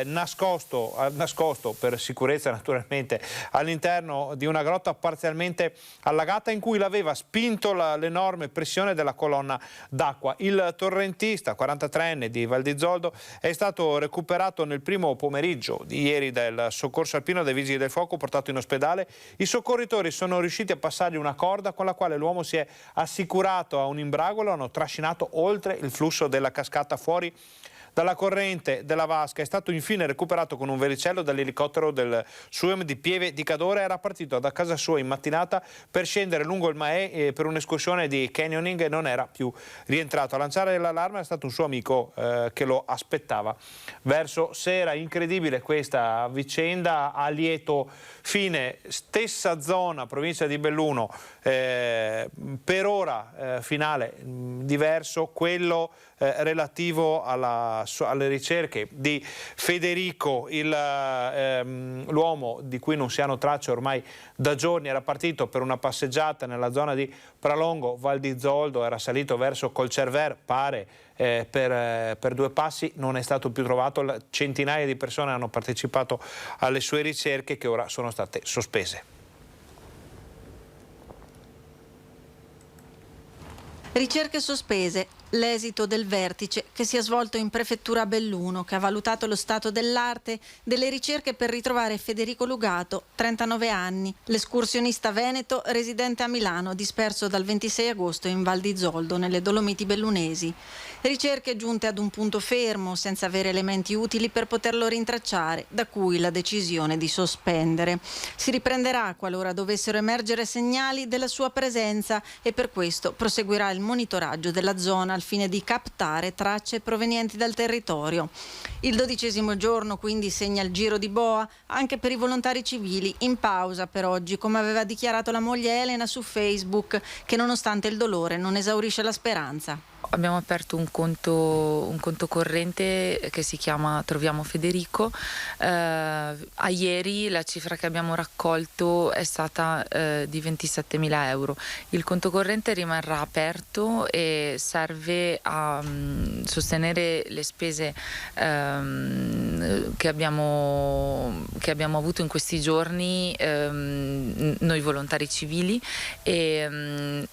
nascosto per sicurezza naturalmente all'interno di una grotta parzialmente allagata in cui l'aveva spinto l'enorme pressione della colonna d'acqua. Il torrentista 43enne di Val di Zoldo è stato recuperato nel primo pomeriggio di ieri dal soccorso alpino dei vigili del fuoco, portato in ospedale. I soccorritori sono riusciti a passargli una corda con la quale l'uomo si è assicurato a un imbrago, lo hanno trascinato oltre il flusso della cascata fuori dalla corrente della vasca. È stato infine recuperato con un vericello dall'elicottero del SUEM di Pieve di Cadore. Era partito da casa sua in mattinata per scendere lungo il Maè per un'escursione di canyoning e non era più rientrato. A lanciare l'allarme è stato un suo amico che lo aspettava verso sera. Incredibile questa vicenda, a lieto fine. Stessa zona, provincia di Belluno, per ora finale diverso, quello relativo alle ricerche di Federico, l'uomo di cui non si hanno tracce ormai da giorni. Era partito per una passeggiata nella zona di Pralongo, Val di Zoldo, era salito verso Colcerver, pare per 2 passi, non è stato più trovato. Centinaia di persone hanno partecipato alle sue ricerche che ora sono state sospese. Ricerche sospese, l'esito del vertice che si è svolto in prefettura a Belluno, che ha valutato lo stato dell'arte delle ricerche per ritrovare Federico Lugato, 39 anni, l'escursionista veneto residente a Milano, disperso dal 26 agosto in Val di Zoldo, nelle Dolomiti bellunesi. Ricerche giunte ad un punto fermo, senza avere elementi utili per poterlo rintracciare, da cui la decisione di sospendere. Si riprenderà qualora dovessero emergere segnali della sua presenza e per questo proseguirà il monitoraggio della zona al fine di captare tracce provenienti dal territorio. Il 12° giorno quindi segna il giro di boa anche per i volontari civili, in pausa per oggi, come aveva dichiarato la moglie Elena su Facebook, che nonostante il dolore non esaurisce la speranza. Abbiamo aperto un conto corrente che si chiama Troviamo Federico. A ieri la cifra che abbiamo raccolto è stata di 27.000 euro. Il conto corrente rimarrà aperto e serve a sostenere le spese che abbiamo avuto in questi giorni noi volontari civili, e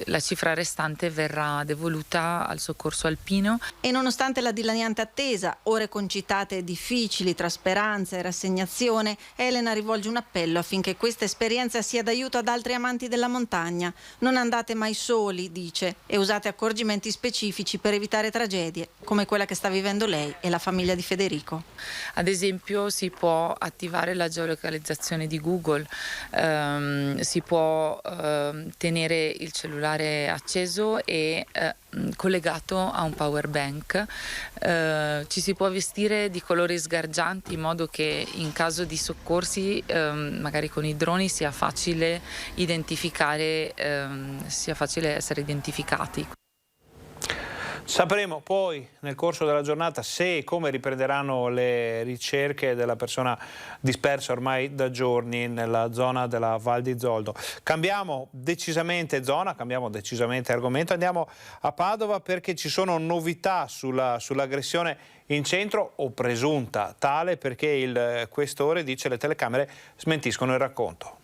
la cifra restante verrà devoluta al soccorso alpino. E nonostante la dilaniante attesa, ore concitate e difficili tra speranza e rassegnazione, Elena rivolge un appello affinché questa esperienza sia d'aiuto ad altri amanti della montagna. Non andate mai soli, dice, e usate accorgimenti specifici per evitare tragedie come quella che sta vivendo lei e la famiglia di Federico. Ad esempio si può attivare la geolocalizzazione di Google, si può tenere il cellulare acceso e collegato a un power bank, ci si può vestire di colori sgargianti in modo che in caso di soccorsi magari con i droni sia facile identificare, sia facile essere identificati. Sapremo poi nel corso della giornata se e come riprenderanno le ricerche della persona dispersa ormai da giorni nella zona della Val di Zoldo. Cambiamo decisamente zona, cambiamo decisamente argomento, andiamo a Padova perché ci sono novità sull'aggressione in centro, o presunta tale, perché il questore dice le telecamere smentiscono il racconto.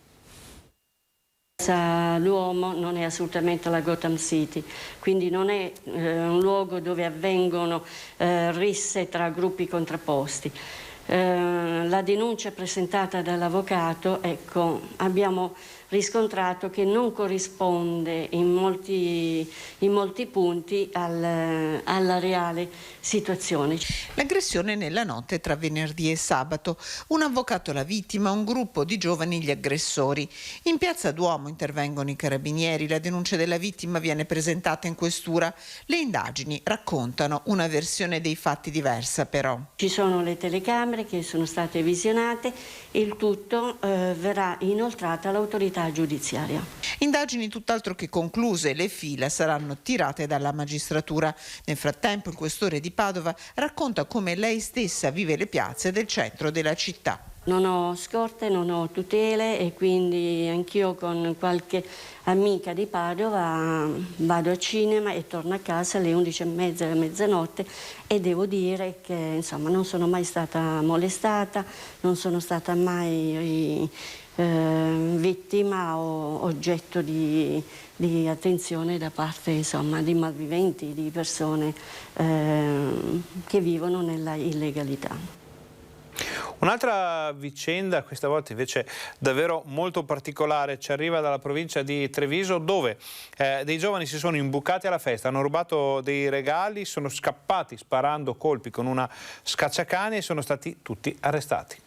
L'uomo non è assolutamente la Gotham City, quindi non è un luogo dove avvengono risse tra gruppi contrapposti. La denuncia presentata dall'avvocato, abbiamo riscontrato che non corrisponde in molti punti alla reale situazione. L'aggressione nella notte tra venerdì e sabato. Un avvocato la vittima, un gruppo di giovani gli aggressori. In piazza Duomo intervengono i carabinieri. La denuncia della vittima viene presentata in questura. Le indagini raccontano una versione dei fatti diversa, però. Ci sono le telecamere che sono state visionate. Il tutto verrà inoltrato all'autorità giudiziaria. Indagini tutt'altro che concluse, le fila saranno tirate dalla magistratura. Nel frattempo il questore di Padova racconta come lei stessa vive le piazze del centro della città. Non ho scorte, non ho tutele e quindi anch'io con qualche amica di Padova vado al cinema e torno a casa alle 11:30, alla mezzanotte, e devo dire che insomma non sono mai stata molestata, non sono stata mai vittima o oggetto di attenzione da parte insomma di malviventi, di persone che vivono nella illegalità. Un'altra vicenda, questa volta invece davvero molto particolare, ci arriva dalla provincia di Treviso, dove dei giovani si sono imbucati alla festa, hanno rubato dei regali, sono scappati sparando colpi con una scacciacani e sono stati tutti arrestati.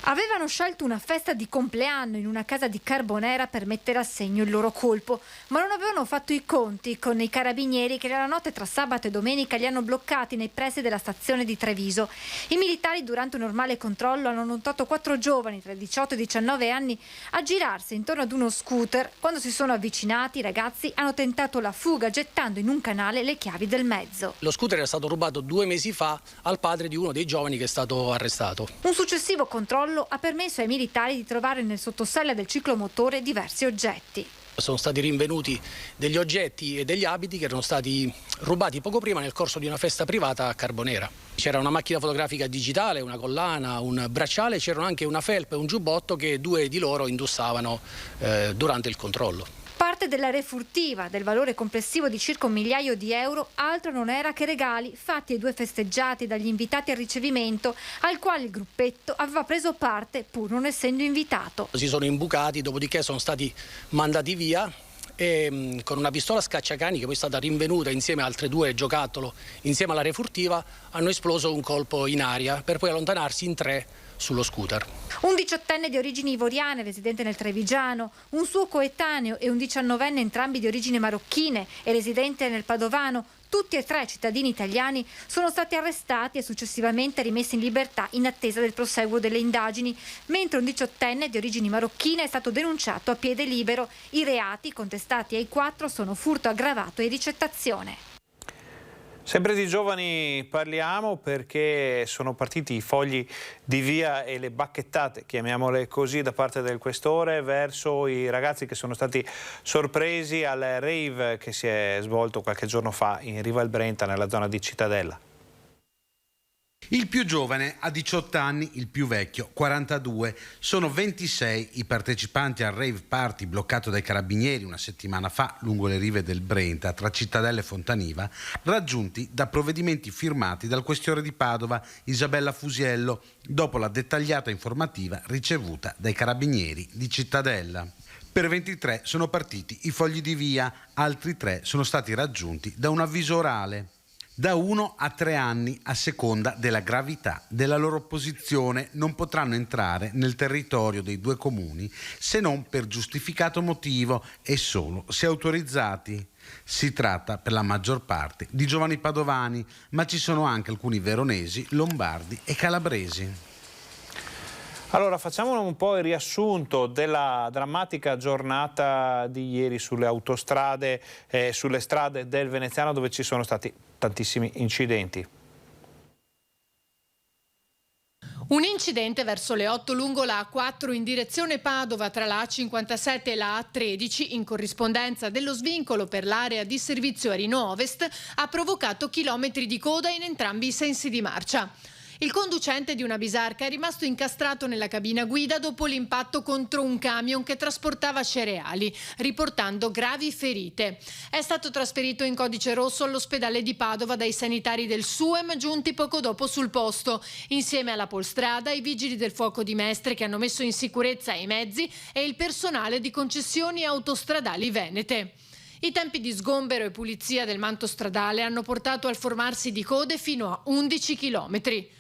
Avevano scelto una festa di compleanno in una casa di Carbonera per mettere a segno il loro colpo, ma non avevano fatto i conti con i carabinieri che nella notte tra sabato e domenica li hanno bloccati nei pressi della stazione di Treviso. I militari durante un normale controllo hanno notato 4 giovani tra i 18 e i 19 anni aggirarsi intorno ad uno scooter. Quando si sono avvicinati, i ragazzi hanno tentato la fuga gettando in un canale le chiavi del mezzo. Lo scooter era stato rubato 2 mesi fa al padre di uno dei giovani che è stato arrestato. Un successivo controllo ha permesso ai militari di trovare nel sottosella del ciclomotore diversi oggetti. Sono stati rinvenuti degli oggetti e degli abiti che erano stati rubati poco prima nel corso di una festa privata a Carbonera. C'era una macchina fotografica digitale, una collana, un bracciale, c'erano anche una felpa e un giubbotto che 2 di loro indossavano durante il controllo. Parte della refurtiva, del valore complessivo di circa 1 migliaio di euro, altro non era che regali fatti ai 2 festeggiati dagli invitati al ricevimento, al quale il gruppetto aveva preso parte pur non essendo invitato. Si sono imbucati, dopodiché sono stati mandati via e con una pistola scacciacani che poi è stata rinvenuta insieme a altre 2 giocattolo, insieme alla refurtiva, hanno esploso un colpo in aria per poi allontanarsi in 3 sullo scooter. Un 18enne di origini ivoriane residente nel Trevigiano, un suo coetaneo e un 19enne entrambi di origini marocchine e residente nel Padovano, tutti e 3 cittadini italiani, sono stati arrestati e successivamente rimessi in libertà in attesa del proseguo delle indagini, mentre un 18enne di origini marocchine è stato denunciato a piede libero. I reati contestati ai 4 sono furto aggravato e ricettazione. Sempre di giovani parliamo perché sono partiti i fogli di via e le bacchettate, chiamiamole così, da parte del questore verso i ragazzi che sono stati sorpresi al rave che si è svolto qualche giorno fa in riva al Brenta, nella zona di Cittadella. Il più giovane ha 18 anni, il più vecchio 42. Sono 26 i partecipanti al rave party bloccato dai carabinieri una settimana fa lungo le rive del Brenta tra Cittadella e Fontaniva, raggiunti da provvedimenti firmati dal questore di Padova Isabella Fusiello dopo la dettagliata informativa ricevuta dai carabinieri di Cittadella. Per 23 sono partiti i fogli di via, altri 3 sono stati raggiunti da un avviso orale. Da 1 a 3 anni, a seconda della gravità della loro posizione, non potranno entrare nel territorio dei 2 comuni se non per giustificato motivo e solo se autorizzati. Si tratta per la maggior parte di giovani padovani, ma ci sono anche alcuni veronesi, lombardi e calabresi. Allora facciamo un po' il riassunto della drammatica giornata di ieri sulle autostrade, sulle strade del Veneziano, dove ci sono stati tantissimi incidenti. Un incidente verso le 8 lungo la A4 in direzione Padova tra la A57 e la A13 in corrispondenza dello svincolo per l'area di servizio Arino Ovest ha provocato chilometri di coda in entrambi i sensi di marcia. Il conducente di una bisarca è rimasto incastrato nella cabina guida dopo l'impatto contro un camion che trasportava cereali, riportando gravi ferite. È stato trasferito in codice rosso all'ospedale di Padova dai sanitari del SUEM giunti poco dopo sul posto, insieme alla Polstrada, i vigili del fuoco di Mestre che hanno messo in sicurezza i mezzi e il personale di concessioni autostradali venete. I tempi di sgombero e pulizia del manto stradale hanno portato al formarsi di code fino a 11 chilometri.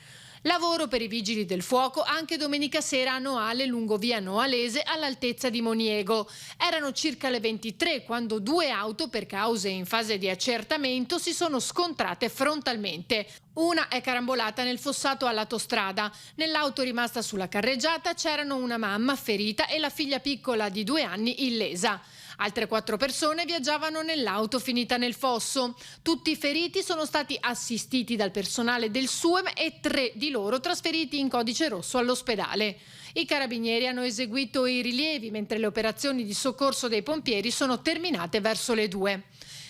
Lavoro per i vigili del fuoco anche domenica sera a Noale lungo via Noalese all'altezza di Moniego. Erano circa le 23 quando 2 auto per cause in fase di accertamento si sono scontrate frontalmente. Una è carambolata nel fossato a lato strada. Nell'auto rimasta sulla carreggiata c'erano una mamma ferita e la figlia piccola di 2 anni illesa. Altre 4 persone viaggiavano nell'auto finita nel fosso. Tutti i feriti sono stati assistiti dal personale del SUEM e 3 di loro trasferiti in codice rosso all'ospedale. I carabinieri hanno eseguito i rilievi mentre le operazioni di soccorso dei pompieri sono terminate verso le 2.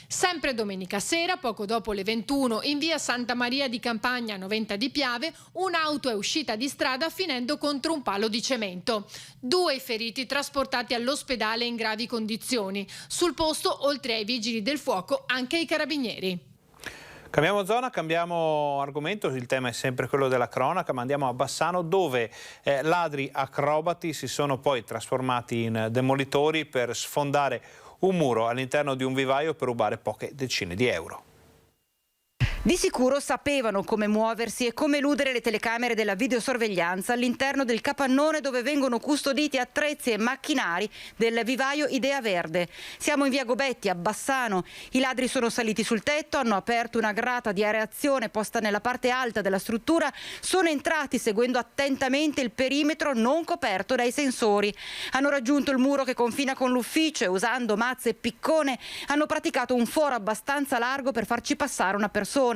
Sempre domenica sera, poco dopo le 21, in via Santa Maria di Campagna 90 di Piave, un'auto è uscita di strada finendo contro un palo di cemento. 2 i feriti trasportati all'ospedale in gravi condizioni. Sul posto, oltre ai vigili del fuoco, anche i carabinieri. Cambiamo zona, cambiamo argomento, il tema è sempre quello della cronaca, ma andiamo a Bassano dove ladri acrobati si sono poi trasformati in demolitori per sfondare un muro all'interno di un vivaio per rubare poche decine di euro. Di sicuro sapevano come muoversi e come eludere le telecamere della videosorveglianza all'interno del capannone dove vengono custoditi attrezzi e macchinari del vivaio Idea Verde. Siamo in via Gobetti, a Bassano. I ladri sono saliti sul tetto, hanno aperto una grata di areazione posta nella parte alta della struttura, sono entrati seguendo attentamente il perimetro non coperto dai sensori. Hanno raggiunto il muro che confina con l'ufficio e usando mazze e piccone hanno praticato un foro abbastanza largo per farci passare una persona.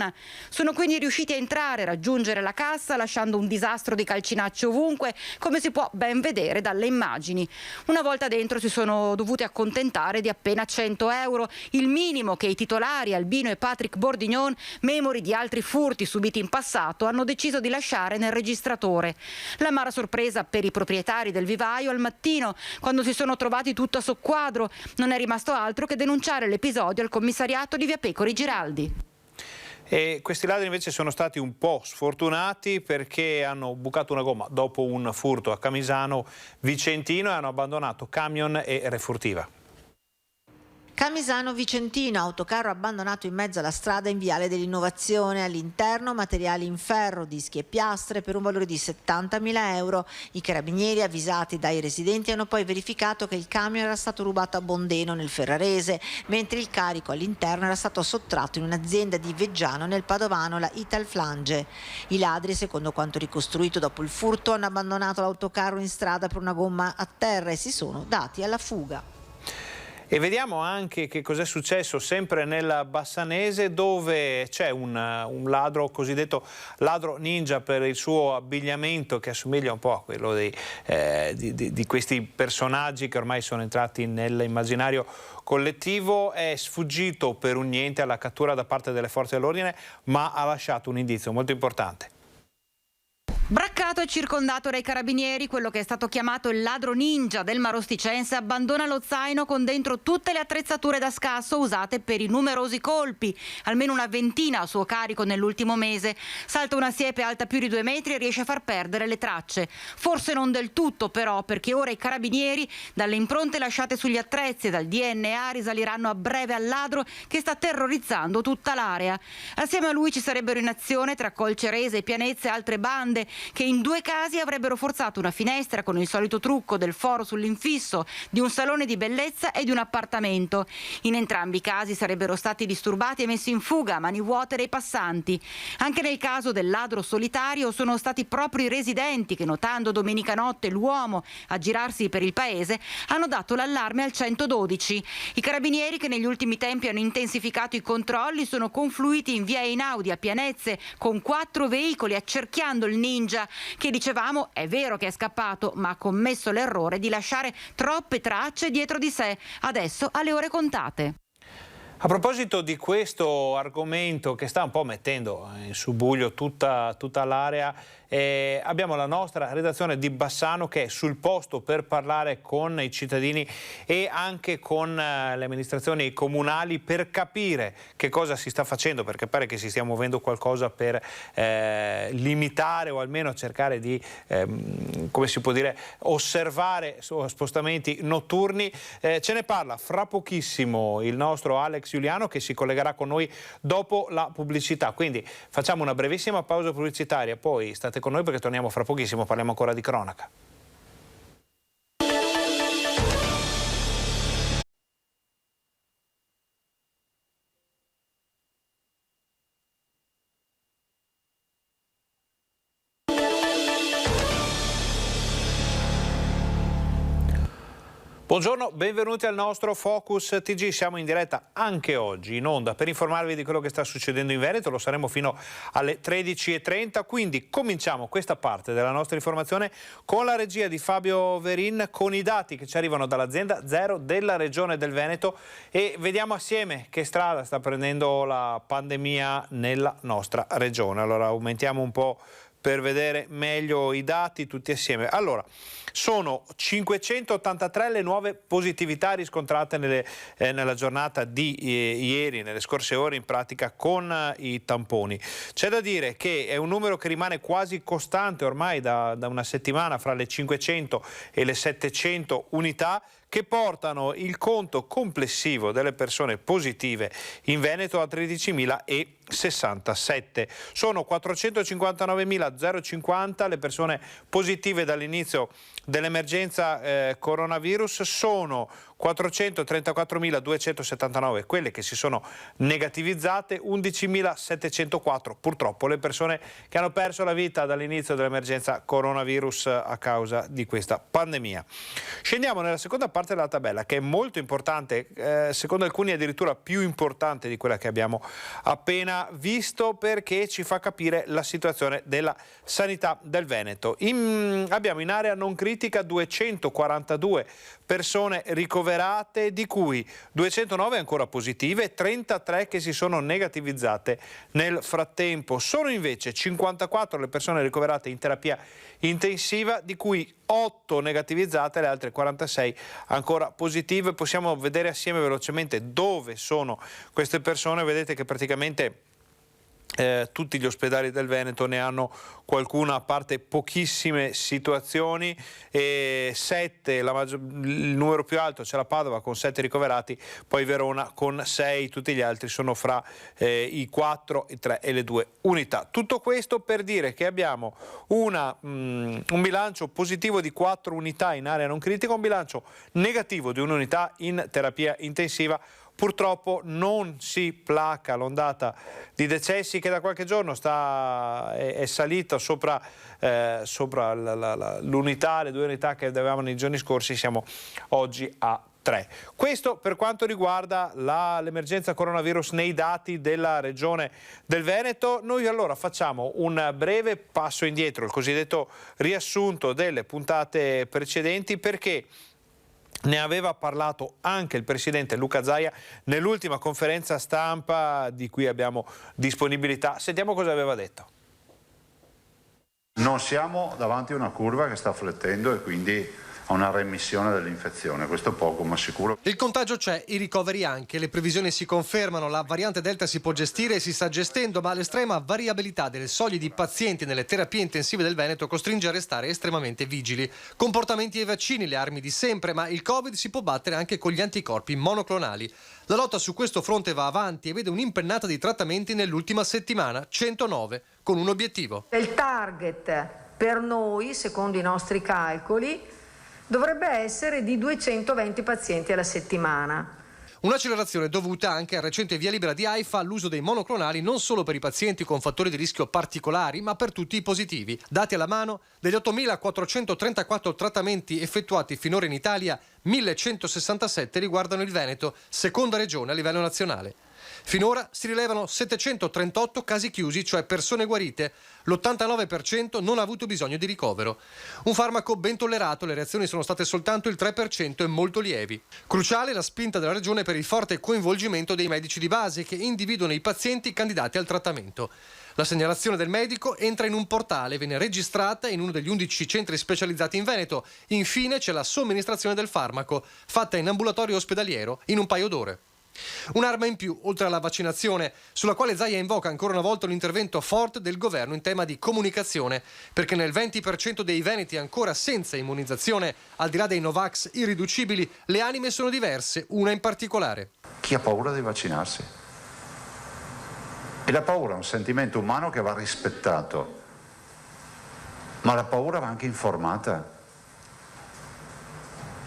Sono quindi riusciti a entrare, raggiungere la cassa, lasciando un disastro di calcinacci ovunque, come si può ben vedere dalle immagini. Una volta dentro si sono dovuti accontentare di appena 100 euro, il minimo che i titolari Albino e Patrick Bordignon, memori di altri furti subiti in passato, hanno deciso di lasciare nel registratore. L'amara sorpresa per i proprietari del vivaio al mattino, quando si sono trovati tutto a soqquadro, non è rimasto altro che denunciare l'episodio al commissariato di via Pecori Giraldi. E questi ladri invece sono stati un po' sfortunati perché hanno bucato una gomma dopo un furto a Camisano Vicentino e hanno abbandonato camion e refurtiva. Camisano Vicentino, autocarro abbandonato in mezzo alla strada in Viale dell'Innovazione. All'interno materiali in ferro, dischi e piastre per un valore di 70.000 euro. I carabinieri, avvisati dai residenti, hanno poi verificato che il camion era stato rubato a Bondeno nel Ferrarese, mentre il carico all'interno era stato sottratto in un'azienda di Veggiano nel Padovano, la Italflange. I ladri, secondo quanto ricostruito dopo il furto, hanno abbandonato l'autocarro in strada per una gomma a terra e si sono dati alla fuga. E vediamo anche che cos'è successo sempre nella Bassanese, dove c'è un ladro, cosiddetto ladro ninja per il suo abbigliamento che assomiglia un po' a quello di questi personaggi che ormai sono entrati nell'immaginario collettivo. È sfuggito per un niente alla cattura da parte delle forze dell'ordine, ma ha lasciato un indizio molto importante. Braccato e circondato dai carabinieri, quello che è stato chiamato il ladro ninja del Marosticense abbandona lo zaino con dentro tutte le attrezzature da scasso usate per i numerosi colpi, almeno una ventina a suo carico nell'ultimo mese. Salta una siepe alta più di 2 metri e riesce a far perdere le tracce. Forse non del tutto però, perché ora i carabinieri, dalle impronte lasciate sugli attrezzi e dal DNA, risaliranno a breve al ladro che sta terrorizzando tutta l'area. Assieme a lui ci sarebbero in azione tra Colcerese, Pianezza e altre bande che in 2 casi avrebbero forzato una finestra con il solito trucco del foro sull'infisso di un salone di bellezza e di un appartamento. In entrambi i casi sarebbero stati disturbati e messi in fuga a mani vuote dai passanti. Anche nel caso del ladro solitario sono stati proprio i residenti che, notando domenica notte l'uomo aggirarsi per il paese, hanno dato l'allarme al 112. I carabinieri, che negli ultimi tempi hanno intensificato i controlli, sono confluiti in via Einaudi a Pianezze con 4 veicoli accerchiando il ninja che, dicevamo, è vero che è scappato, ma ha commesso l'errore di lasciare troppe tracce dietro di sé. Adesso ha le ore contate. A proposito di questo argomento che sta un po' mettendo in subbuglio tutta l'area, abbiamo la nostra redazione di Bassano che è sul posto per parlare con i cittadini e anche con le amministrazioni comunali per capire che cosa si sta facendo, perché pare che si stia muovendo qualcosa per limitare o almeno cercare di, come si può dire, osservare spostamenti notturni. Ce ne parla fra pochissimo il nostro Alex Giuliano, che si collegherà con noi dopo la pubblicità. Quindi facciamo una brevissima pausa pubblicitaria, poi state con noi perché torniamo fra pochissimo, parliamo ancora di cronaca. Buongiorno, benvenuti al nostro Focus TG, siamo in diretta anche oggi in onda per informarvi di quello che sta succedendo in Veneto, lo saremo fino alle 13:30, quindi cominciamo questa parte della nostra informazione con la regia di Fabio Verin, con i dati che ci arrivano dall'azienda Zero della Regione del Veneto e vediamo assieme che strada sta prendendo la pandemia nella nostra regione. Allora aumentiamo un po' per vedere meglio i dati tutti assieme. Allora, sono 583 le nuove positività riscontrate nella giornata di ieri, nelle scorse ore in pratica con i tamponi. C'è da dire che è un numero che rimane quasi costante ormai da una settimana fra le 500 e le 700 unità, che portano il conto complessivo delle persone positive in Veneto a 13.067. Sono 459.050 le persone positive dall'inizio dell'emergenza coronavirus, sono 434.279 quelle che si sono negativizzate, 11.704 purtroppo le persone che hanno perso la vita dall'inizio dell'emergenza coronavirus a causa di questa pandemia. Scendiamo nella seconda parte della tabella, che è molto importante, secondo alcuni addirittura più importante di quella che abbiamo appena visto, perché ci fa capire la situazione della sanità del Veneto. Abbiamo in area non critica 242 persone ricoverate, di cui 209 ancora positive, 33 che si sono negativizzate nel frattempo. Sono invece 54 le persone ricoverate in terapia intensiva, di cui 8 negativizzate, le altre 46 ancora positive. Possiamo vedere assieme velocemente dove sono queste persone. Vedete che praticamente tutti gli ospedali del Veneto ne hanno qualcuna, a parte pochissime situazioni, 7, il numero più alto c'è la Padova con 7 ricoverati, poi Verona con 6, tutti gli altri sono fra i 4, i 3 e le 2 unità. Tutto questo per dire che abbiamo un bilancio positivo di 4 unità in area non critica, un bilancio negativo di un'unità in terapia intensiva. Purtroppo non si placa l'ondata di decessi che da qualche giorno è salita sopra l'unità, le 2 unità che avevamo nei giorni scorsi. Siamo oggi a 3. Questo per quanto riguarda l'emergenza coronavirus nei dati della Regione del Veneto. Noi allora facciamo un breve passo indietro, il cosiddetto riassunto delle puntate precedenti, perché ne aveva parlato anche il presidente Luca Zaia nell'ultima conferenza stampa di cui abbiamo disponibilità. Sentiamo cosa aveva detto. Non siamo davanti a una curva che sta flettendo e quindi a una remissione dell'infezione, questo poco ma sicuro. Il contagio c'è, i ricoveri anche, le previsioni si confermano, la variante Delta si può gestire e si sta gestendo, ma l'estrema variabilità delle soglie di pazienti nelle terapie intensive del Veneto costringe a restare estremamente vigili. Comportamenti ai vaccini, le armi di sempre, ma il Covid si può battere anche con gli anticorpi monoclonali. La lotta su questo fronte va avanti e vede un'impennata di trattamenti nell'ultima settimana, 109, con un obiettivo. Il target per noi, secondo i nostri calcoli, dovrebbe essere di 220 pazienti alla settimana. Un'accelerazione dovuta anche al recente via libera di AIFA all'uso dei monoclonali non solo per i pazienti con fattori di rischio particolari, ma per tutti i positivi. Dati alla mano, degli 8.434 trattamenti effettuati finora in Italia, 1.167 riguardano il Veneto, seconda regione a livello nazionale. Finora si rilevano 738 casi chiusi, cioè persone guarite. L'89% non ha avuto bisogno di ricovero. Un farmaco ben tollerato, le reazioni sono state soltanto il 3% e molto lievi. Cruciale la spinta della Regione per il forte coinvolgimento dei medici di base che individuano i pazienti candidati al trattamento. La segnalazione del medico entra in un portale, viene registrata in uno degli 11 centri specializzati in Veneto. Infine c'è la somministrazione del farmaco, fatta in ambulatorio ospedaliero in un paio d'ore. Un'arma in più, oltre alla vaccinazione, sulla quale Zaia invoca ancora una volta un intervento forte del governo in tema di comunicazione, perché nel 20% dei veneti ancora senza immunizzazione, al di là dei Novax irriducibili, le anime sono diverse, una in particolare. Chi ha paura di vaccinarsi? E la paura è un sentimento umano che va rispettato, ma la paura va anche informata.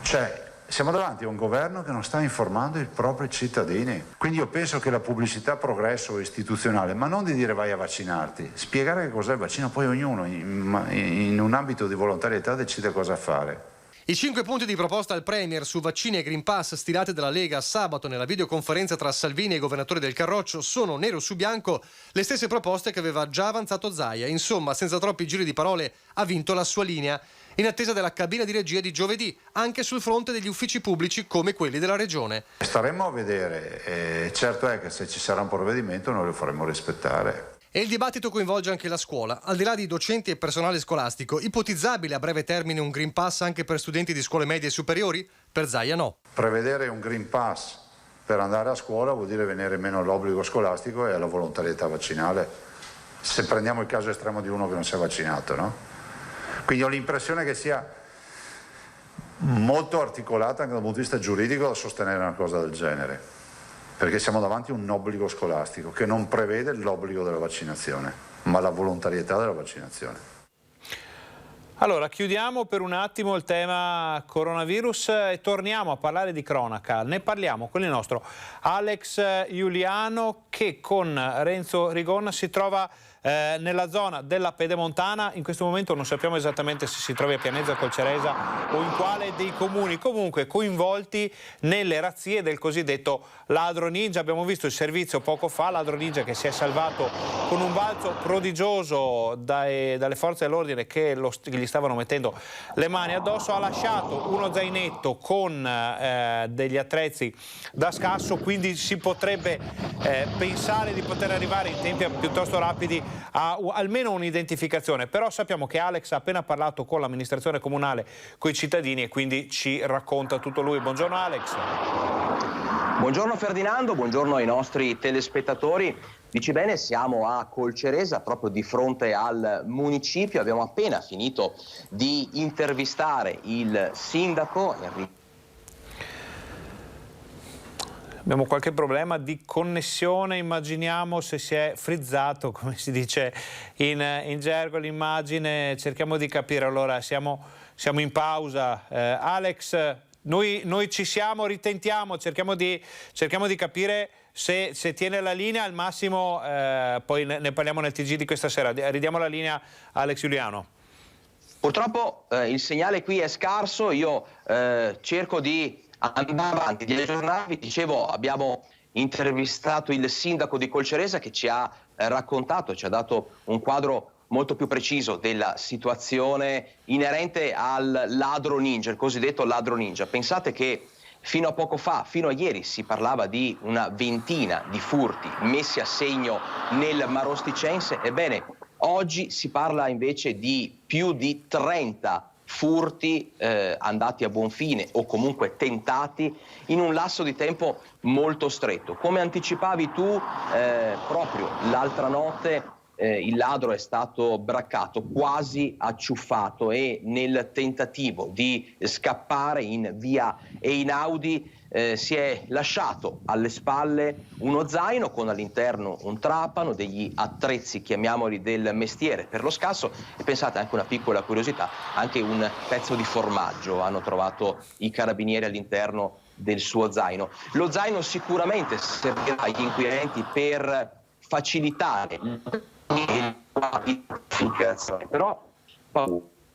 Cioè, siamo davanti a un governo che non sta informando i propri cittadini. Quindi io penso che la pubblicità progresso istituzionale, ma non di dire vai a vaccinarti, spiegare che cos'è il vaccino, poi ognuno in un ambito di volontarietà decide cosa fare. I 5 punti di proposta al Premier su vaccini e Green Pass stilati dalla Lega sabato nella videoconferenza tra Salvini e il governatore del Carroccio sono nero su bianco le stesse proposte che aveva già avanzato Zaia. Insomma, senza troppi giri di parole, ha vinto la sua linea, in attesa della cabina di regia di giovedì, anche sul fronte degli uffici pubblici come quelli della Regione. Staremo a vedere, certo è che se ci sarà un provvedimento noi lo faremo rispettare. E il dibattito coinvolge anche la scuola. Al di là di docenti e personale scolastico, ipotizzabile a breve termine un Green Pass anche per studenti di scuole medie e superiori? Per Zaia no. Prevedere un Green Pass per andare a scuola vuol dire venire meno all'obbligo scolastico e alla volontarietà vaccinale, se prendiamo il caso estremo di uno che non si è vaccinato, no? Quindi ho l'impressione che sia molto articolata anche dal punto di vista giuridico da sostenere una cosa del genere. Perché siamo davanti a un obbligo scolastico che non prevede l'obbligo della vaccinazione, ma la volontarietà della vaccinazione. Allora, chiudiamo per un attimo il tema coronavirus e torniamo a parlare di cronaca. Ne parliamo con il nostro Alex Giuliano che con Renzo Rigon si trova nella zona della Pedemontana. In questo momento non sappiamo esattamente se si trovi a Pianezza Colceresa o in quale dei comuni, comunque coinvolti nelle razzie del cosiddetto ladro ninja. Abbiamo visto il servizio poco fa, ladro ninja che si è salvato con un balzo prodigioso dalle forze dell'ordine che gli stavano mettendo le mani addosso. Ha lasciato uno zainetto con degli attrezzi da scasso, quindi si potrebbe pensare di poter arrivare in tempi piuttosto rapidi a almeno un'identificazione. Però sappiamo che Alex ha appena parlato con l'amministrazione comunale, con i cittadini, e quindi ci racconta tutto lui. Buongiorno Alex. Buongiorno Ferdinando, buongiorno ai nostri telespettatori. Dici bene, siamo a Colceresa, proprio di fronte al municipio. Abbiamo appena finito di intervistare il sindaco Enrico. Abbiamo qualche problema di connessione, immaginiamo, se si è frizzato, come si dice in gergo, l'immagine. Cerchiamo di capire. Allora, siamo in pausa. Alex, noi ci siamo, ritentiamo, cerchiamo di capire se tiene la linea. Al massimo poi ne parliamo nel TG di questa sera. Ridiamo la linea a Alex Giuliano. Purtroppo il segnale qui è scarso, io cerco di andare avanti, di aggiornarvi. Dicevo, abbiamo intervistato il sindaco di Colceresa che ci ha raccontato, ci ha dato un quadro molto più preciso della situazione inerente al ladro ninja, il cosiddetto ladro ninja. Pensate che fino a poco fa, fino a ieri, si parlava di una ventina di furti messi a segno nel Marosticense. Ebbene, oggi si parla invece di più di 30 furti andati a buon fine o comunque tentati in un lasso di tempo molto stretto. Come anticipavi tu, proprio l'altra notte il ladro è stato braccato, quasi acciuffato, e nel tentativo di scappare in via Einaudi si è lasciato alle spalle uno zaino con all'interno un trapano, degli attrezzi, chiamiamoli, del mestiere per lo scasso, e pensate, anche una piccola curiosità, anche un pezzo di formaggio hanno trovato i carabinieri all'interno del suo zaino. Lo zaino sicuramente servirà agli inquirenti per facilitare l'identificazione, però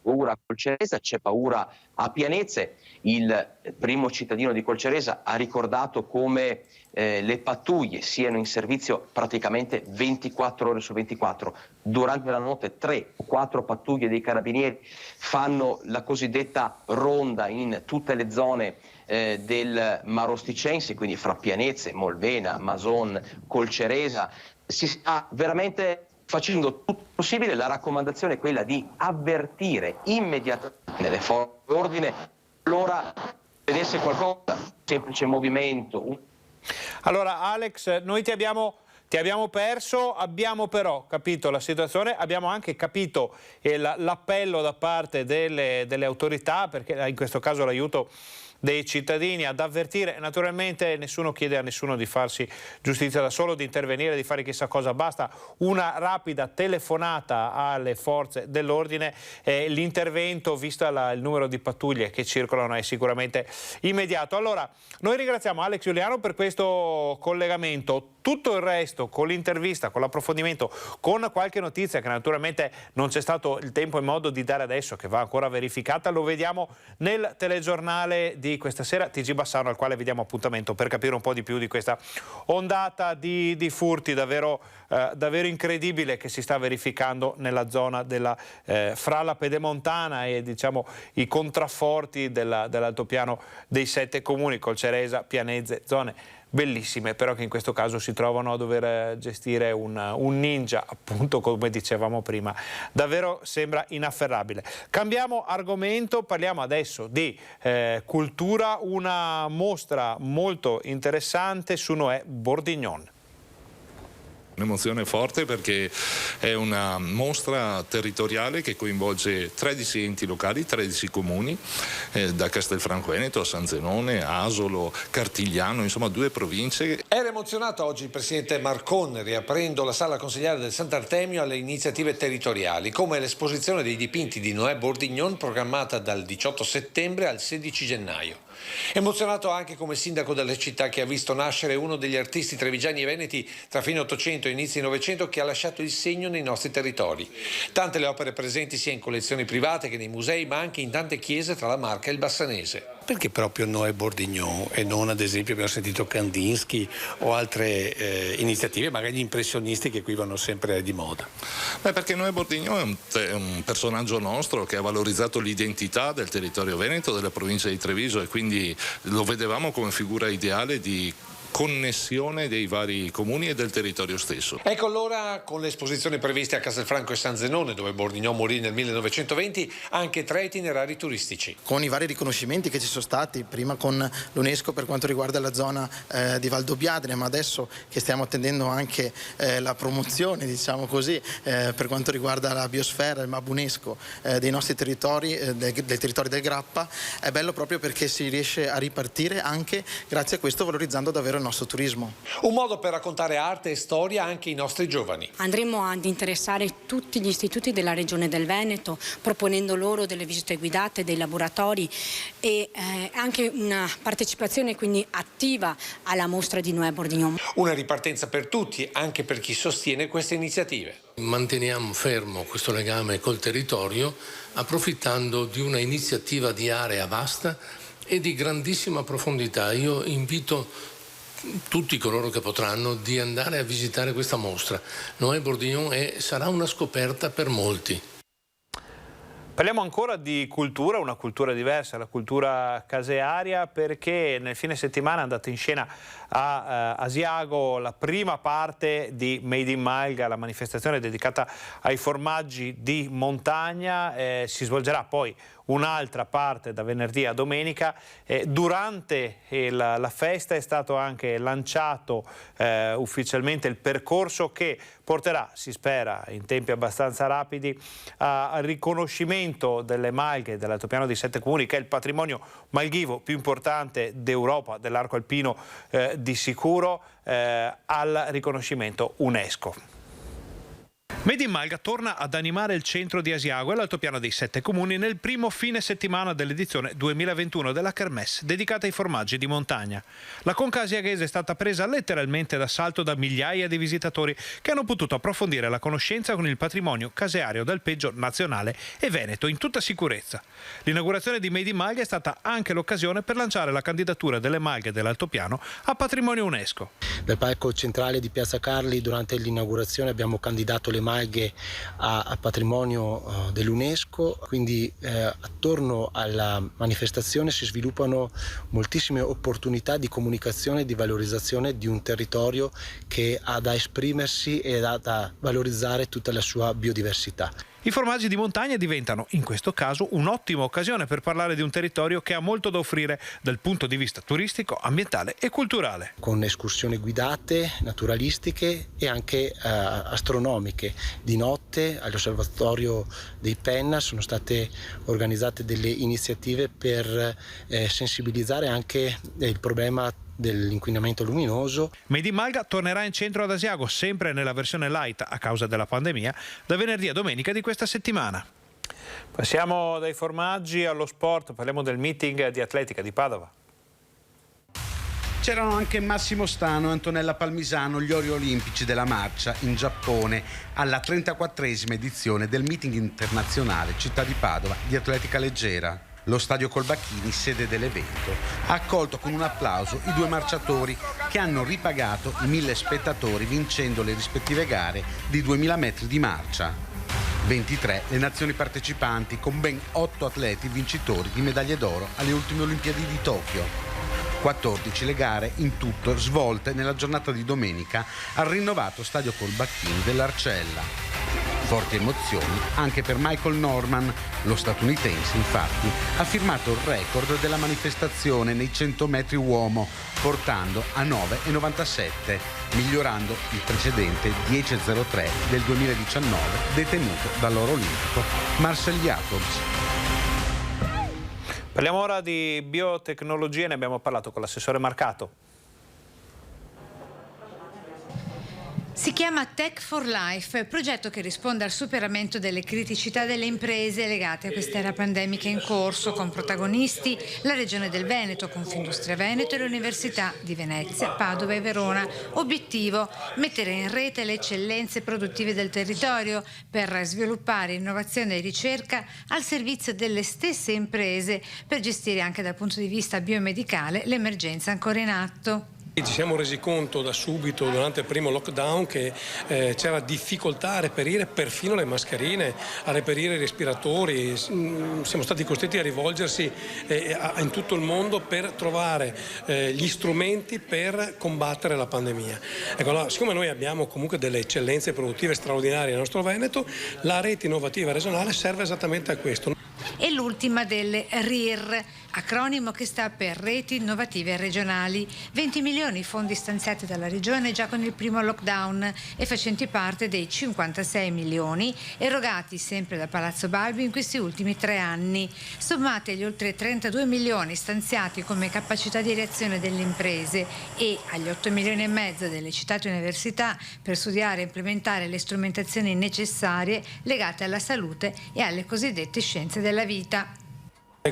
paura a Colceresa, c'è paura a Pianezze. Il primo cittadino di Colceresa ha ricordato come le pattuglie siano in servizio praticamente 24 ore su 24. Durante la notte 3 o 4 pattuglie dei carabinieri fanno la cosiddetta ronda in tutte le zone del Marosticense, quindi fra Pianezze, Molvena, Mason, Colceresa. Si sta veramente facendo tutto il possibile. La raccomandazione è quella di avvertire immediatamente le forze dell'ordine allora vedesse qualcosa, semplice movimento. Allora Alex, noi ti abbiamo perso, abbiamo però capito la situazione, abbiamo anche capito l'appello da parte delle autorità, perché in questo caso l'aiuto dei cittadini ad avvertire. Naturalmente nessuno chiede a nessuno di farsi giustizia da solo, di intervenire, di fare chissà cosa, basta una rapida telefonata alle forze dell'ordine. L'intervento, visto il numero di pattuglie che circolano, è sicuramente immediato. Allora, noi ringraziamo Alex Giuliano per questo collegamento. Tutto il resto, con l'intervista, con l'approfondimento, con qualche notizia che naturalmente non c'è stato il tempo e modo di dare adesso, che va ancora verificata, lo vediamo nel telegiornale di questa sera, TG Bassano, al quale vi diamo appuntamento per capire un po' di più di questa ondata di furti davvero incredibile che si sta verificando nella zona fra la Pedemontana e diciamo i contrafforti dell'altopiano dei 7 comuni, Colceresa, Pianezze, zone bellissime, però che in questo caso si trovano a dover gestire un ninja, appunto, come dicevamo prima. Davvero sembra inafferrabile. Cambiamo argomento, parliamo adesso di cultura, una mostra molto interessante su Noè Bordignon. Un'emozione forte perché è una mostra territoriale che coinvolge 13 enti locali, 13 comuni, da Castelfranco Veneto a San Zenone, Asolo, Cartigliano, insomma 2 province. Era emozionato oggi il presidente Marcon riaprendo la sala consiliare del Sant'Artemio alle iniziative territoriali, come l'esposizione dei dipinti di Noè Bordignon programmata dal 18 settembre al 16 gennaio. Emozionato anche come sindaco della città che ha visto nascere uno degli artisti trevigiani e veneti tra fine 800 e inizi 900 che ha lasciato il segno nei nostri territori. Tante le opere presenti sia in collezioni private che nei musei, ma anche in tante chiese tra la Marca e il Bassanese. Perché proprio Noè Bordignon e non, ad esempio, abbiamo sentito Kandinsky o altre iniziative, magari gli impressionisti che qui vanno sempre di moda? Perché Noè Bordignon è un personaggio nostro che ha valorizzato l'identità del territorio veneto, della provincia di Treviso, e quindi lo vedevamo come figura ideale di connessione dei vari comuni e del territorio stesso. Ecco allora, con le esposizioni previste a Castelfranco e San Zenone, dove Bordignon morì nel 1920, anche 3 itinerari turistici. Con i vari riconoscimenti che ci sono stati, prima con l'UNESCO per quanto riguarda la zona di Valdobbiadene, ma adesso che stiamo attendendo anche la promozione, diciamo così, per quanto riguarda la biosfera, il MAB UNESCO dei nostri territori, del territorio del Grappa, è bello proprio perché si riesce a ripartire anche grazie a questo, valorizzando davvero il nostro turismo. Un modo per raccontare arte e storia anche ai nostri giovani. Andremo ad interessare tutti gli istituti della regione del Veneto, proponendo loro delle visite guidate, dei laboratori e anche una partecipazione quindi attiva alla mostra di Noè Bordignon. Una ripartenza per tutti, anche per chi sostiene queste iniziative. Manteniamo fermo questo legame col territorio, approfittando di una iniziativa di area vasta e di grandissima profondità. Io invito tutti coloro che potranno di andare a visitare questa mostra. Noè Bordignon sarà una scoperta per molti. Parliamo ancora di cultura, una cultura diversa, la cultura casearia, perché nel fine settimana è andata in scena a Asiago la prima parte di Made in Malga, la manifestazione dedicata ai formaggi di montagna. Si svolgerà poi un'altra parte da venerdì a domenica. Durante la festa è stato anche lanciato ufficialmente il percorso che porterà, si spera in tempi abbastanza rapidi, al riconoscimento delle malghe dell'altopiano dei 7 comuni, che è il patrimonio malghivo più importante d'Europa, dell'arco alpino di sicuro, al riconoscimento UNESCO. Made in Malga torna ad animare il centro di Asiago e l'altopiano dei 7 comuni nel primo fine settimana dell'edizione 2021 della Kermesse dedicata ai formaggi di montagna. La conca asiaghese è stata presa letteralmente d'assalto da migliaia di visitatori che hanno potuto approfondire la conoscenza con il patrimonio caseario d'alpeggio nazionale e veneto in tutta sicurezza. L'inaugurazione di Made in Malga è stata anche l'occasione per lanciare la candidatura delle malghe dell'altopiano a patrimonio UNESCO. Dal palco centrale di Piazza Carli durante l'inaugurazione abbiamo candidato le malghe a patrimonio dell'UNESCO, quindi attorno alla manifestazione si sviluppano moltissime opportunità di comunicazione e di valorizzazione di un territorio che ha da esprimersi e ha da valorizzare tutta la sua biodiversità. I formaggi di montagna diventano, in questo caso, un'ottima occasione per parlare di un territorio che ha molto da offrire dal punto di vista turistico, ambientale e culturale. Con escursioni guidate, naturalistiche e anche astronomiche. Di notte all'osservatorio dei Penna sono state organizzate delle iniziative per sensibilizzare anche il problema dell'inquinamento luminoso. Made in Malga tornerà in centro ad Asiago, sempre nella versione light a causa della pandemia, da venerdì a domenica di questa settimana. Passiamo dai formaggi allo sport, parliamo del meeting di atletica di Padova. C'erano anche Massimo Stano e Antonella Palmisano, gli ori olimpici della marcia in Giappone, alla 34esima edizione del meeting internazionale Città di Padova di atletica leggera. Lo stadio Colbacchini, sede dell'evento, ha accolto con un applauso i 2 marciatori che hanno ripagato i 1000 spettatori vincendo le rispettive gare di 2000 metri di marcia. 23 le nazioni partecipanti con ben 8 atleti vincitori di medaglie d'oro alle ultime Olimpiadi di Tokyo. 14 le gare in tutto svolte nella giornata di domenica al rinnovato stadio Colbacchini dell'Arcella. Forti emozioni anche per Michael Norman, lo statunitense infatti ha firmato il record della manifestazione nei 100 metri uomo, portando a 9,97, migliorando il precedente 10,03 del 2019 detenuto dall'oro olimpico Marcel Jacobs. Parliamo ora di biotecnologie, ne abbiamo parlato con l'assessore Marcato. Si chiama Tech for Life, progetto che risponde al superamento delle criticità delle imprese legate a quest'era pandemica in corso, con protagonisti la Regione del Veneto, Confindustria Veneto e le Università di Venezia, Padova e Verona. Obiettivo: mettere in rete le eccellenze produttive del territorio per sviluppare innovazione e ricerca al servizio delle stesse imprese per gestire anche dal punto di vista biomedicale l'emergenza ancora in atto. Ci siamo resi conto da subito durante il primo lockdown che c'era difficoltà a reperire perfino le mascherine, a reperire i respiratori. Siamo stati costretti a rivolgersi in tutto il mondo per trovare gli strumenti per combattere la pandemia. Ecco, allora, siccome noi abbiamo comunque delle eccellenze produttive straordinarie nel nostro Veneto, la rete innovativa regionale serve esattamente a questo. E l'ultima delle RIR, acronimo che sta per Reti Innovative Regionali. 20 milioni i fondi stanziati dalla Regione già con il primo lockdown e facenti parte dei 56 milioni erogati sempre da Palazzo Balbi in questi ultimi 3 anni, sommati agli oltre 32 milioni stanziati come capacità di reazione delle imprese e agli 8 milioni e mezzo delle citate università per studiare e implementare le strumentazioni necessarie legate alla salute e alle cosiddette scienze della vita.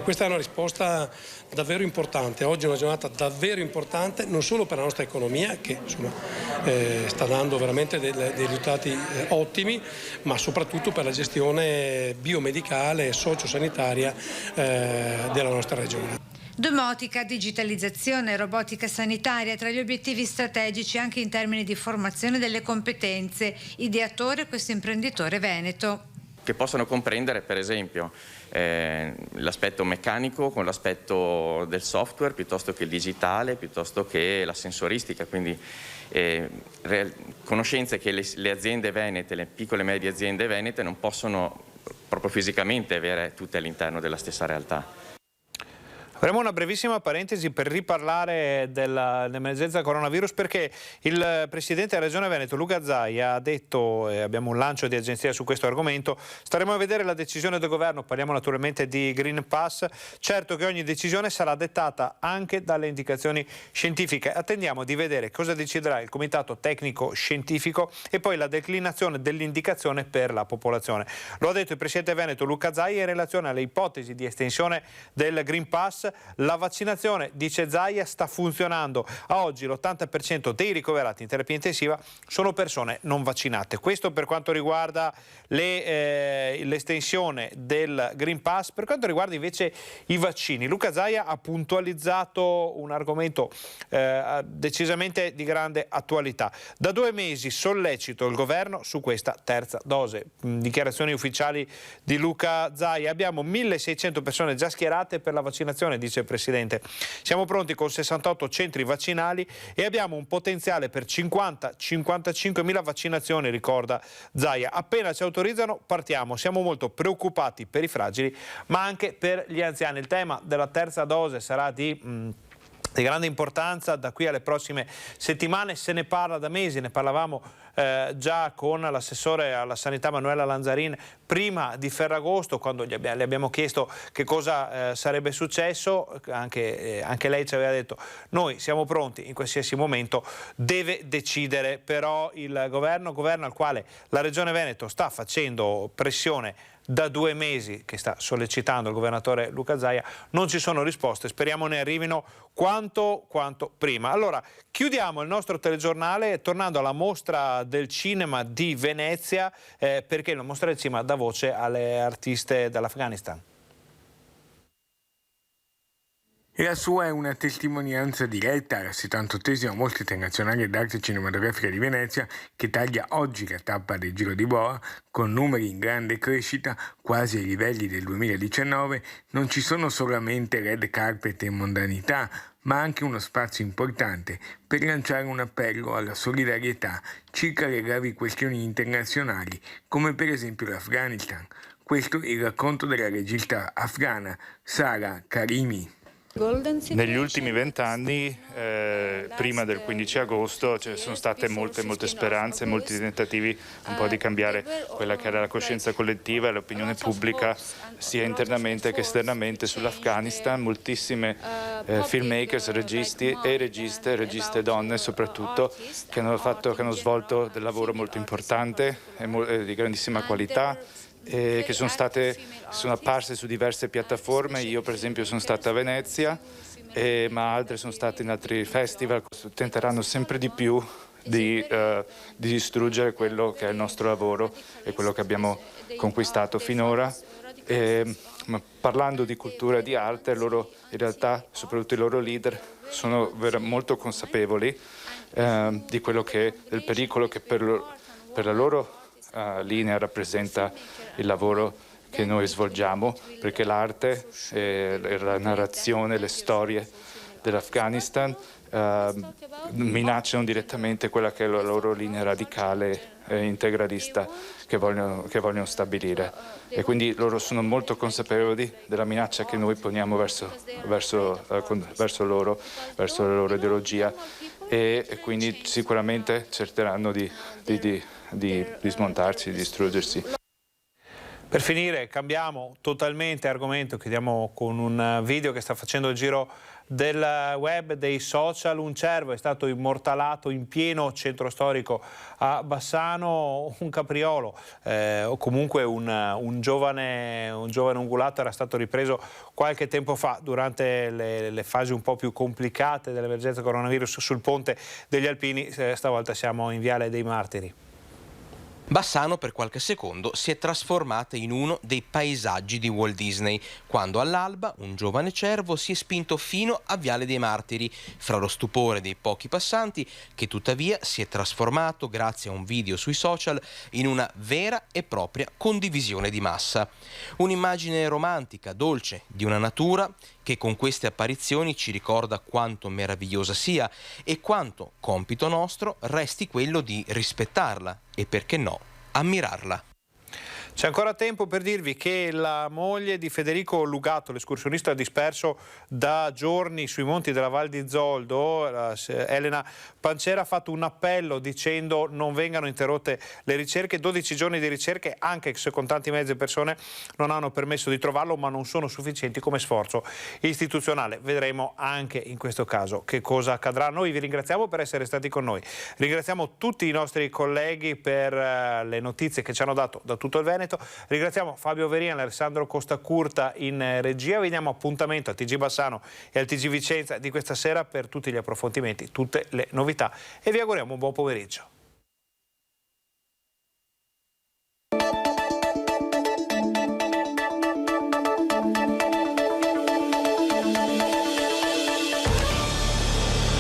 Questa è una risposta davvero importante, oggi è una giornata davvero importante non solo per la nostra economia che insomma, sta dando veramente dei risultati ottimi, ma soprattutto per la gestione biomedicale e sociosanitaria della nostra regione. Domotica, digitalizzazione e robotica sanitaria tra gli obiettivi strategici anche in termini di formazione delle competenze, ideatore questo imprenditore veneto. Che possano comprendere per esempio l'aspetto meccanico con l'aspetto del software piuttosto che il digitale, piuttosto che la sensoristica, quindi conoscenze che le aziende venete, le piccole e medie aziende venete non possono proprio fisicamente avere tutte all'interno della stessa realtà. Faremo una brevissima parentesi per riparlare dell'emergenza coronavirus, perché il Presidente della Regione Veneto, Luca Zaia, ha detto, e abbiamo un lancio di agenzia su questo argomento, staremo a vedere la decisione del governo, parliamo naturalmente di Green Pass, certo che ogni decisione sarà dettata anche dalle indicazioni scientifiche. Attendiamo di vedere cosa deciderà il Comitato Tecnico Scientifico e poi la declinazione dell'indicazione per la popolazione. Lo ha detto il Presidente Veneto, Luca Zaia, in relazione alle ipotesi di estensione del Green Pass. La vaccinazione, dice Zaia, sta funzionando. A oggi l'80% dei ricoverati in terapia intensiva sono persone non vaccinate. Questo per quanto riguarda l'estensione del Green Pass. Per quanto riguarda invece i vaccini, Luca Zaia ha puntualizzato un argomento decisamente di grande attualità. Da 2 mesi sollecito il governo su questa terza dose. Dichiarazioni ufficiali di Luca Zaia. Abbiamo 1.600 persone già schierate per la vaccinazione, dice il Presidente. Siamo pronti con 68 centri vaccinali e abbiamo un potenziale per 50-55.000 vaccinazioni, ricorda Zaia. Appena ci autorizzano partiamo. Siamo molto preoccupati per i fragili, ma anche per gli anziani. Il tema della terza dose sarà di grande importanza da qui alle prossime settimane. Se ne parla da mesi, ne parlavamo già con l'assessore alla sanità Manuela Lanzarin prima di Ferragosto, quando le abbiamo chiesto che cosa sarebbe successo. Anche lei ci aveva detto: noi siamo pronti in qualsiasi momento, deve decidere però il governo al quale la Regione Veneto sta facendo pressione da 2 mesi, che sta sollecitando il governatore Luca Zaia. Non ci sono risposte, speriamo ne arrivino quanto prima. Allora, chiudiamo il nostro telegiornale tornando alla mostra del cinema di Venezia, perché la mostra del cinema dà voce alle artiste dell'Afghanistan. E la sua è una testimonianza diretta alla 78esima Mostra Internazionale d'Arte Cinematografica di Venezia, che taglia oggi la tappa del Giro di Boa con numeri in grande crescita, quasi ai livelli del 2019. Non ci sono solamente red carpet e mondanità, ma anche uno spazio importante per lanciare un appello alla solidarietà circa le gravi questioni internazionali, come per esempio l'Afghanistan. Questo è il racconto della regista afghana Sara Karimi. Negli ultimi 20 anni, prima del 15 agosto, ci sono state molte speranze, molti tentativi un po' di cambiare quella che era la coscienza collettiva e l'opinione pubblica, sia internamente che esternamente, sull'Afghanistan. Moltissime filmmakers, registi e registe donne soprattutto, che hanno svolto del lavoro molto importante e di grandissima qualità, che sono apparse su diverse piattaforme. Io per esempio sono stata a Venezia, ma altre sono state in altri festival. Tenteranno sempre di più di distruggere quello che è il nostro lavoro e quello che abbiamo conquistato finora. Ma parlando di cultura e di arte, loro in realtà, soprattutto i loro leader, sono molto consapevoli di quello del pericolo che per la loro linea rappresenta il lavoro che noi svolgiamo, perché l'arte, la narrazione, le storie dell'Afghanistan minacciano direttamente quella che è la loro linea radicale e integralista che vogliono stabilire, e quindi loro sono molto consapevoli della minaccia che noi poniamo verso loro, verso la loro ideologia, e quindi sicuramente cercheranno di smontarsi, di distruggersi. Per finire cambiamo totalmente argomento, chiudiamo con un video che sta facendo il giro del web, dei social. Un cervo è stato immortalato in pieno centro storico a Bassano. Un capriolo o comunque un giovane ungulato era stato ripreso qualche tempo fa durante le fasi un po' più complicate dell'emergenza coronavirus sul ponte degli Alpini. Stavolta siamo in Viale dei Martiri. Bassano per qualche secondo si è trasformata in uno dei paesaggi di Walt Disney, quando all'alba un giovane cervo si è spinto fino a Viale dei Martiri, fra lo stupore dei pochi passanti, che tuttavia si è trasformato, grazie a un video sui social, in una vera e propria condivisione di massa. Un'immagine romantica, dolce, di una natura che con queste apparizioni ci ricorda quanto meravigliosa sia e quanto compito nostro resti quello di rispettarla e, perché no, ammirarla. C'è ancora tempo per dirvi che la moglie di Federico Lugato, l'escursionista disperso da giorni sui monti della Val di Zoldo, Elena Pancera, ha fatto un appello dicendo non vengano interrotte le ricerche. 12 giorni di ricerche, anche se con tanti mezzi e persone, non hanno permesso di trovarlo, ma non sono sufficienti come sforzo istituzionale. Vedremo anche in questo caso che cosa accadrà. Noi vi ringraziamo per essere stati con noi. Ringraziamo tutti i nostri colleghi per le notizie che ci hanno dato da tutto il Veneto. Ringraziamo Fabio Verian e Alessandro Costacurta in regia. Vi diamo appuntamento al TG Bassano e al TG Vicenza di questa sera per tutti gli approfondimenti, tutte le novità, e vi auguriamo un buon pomeriggio.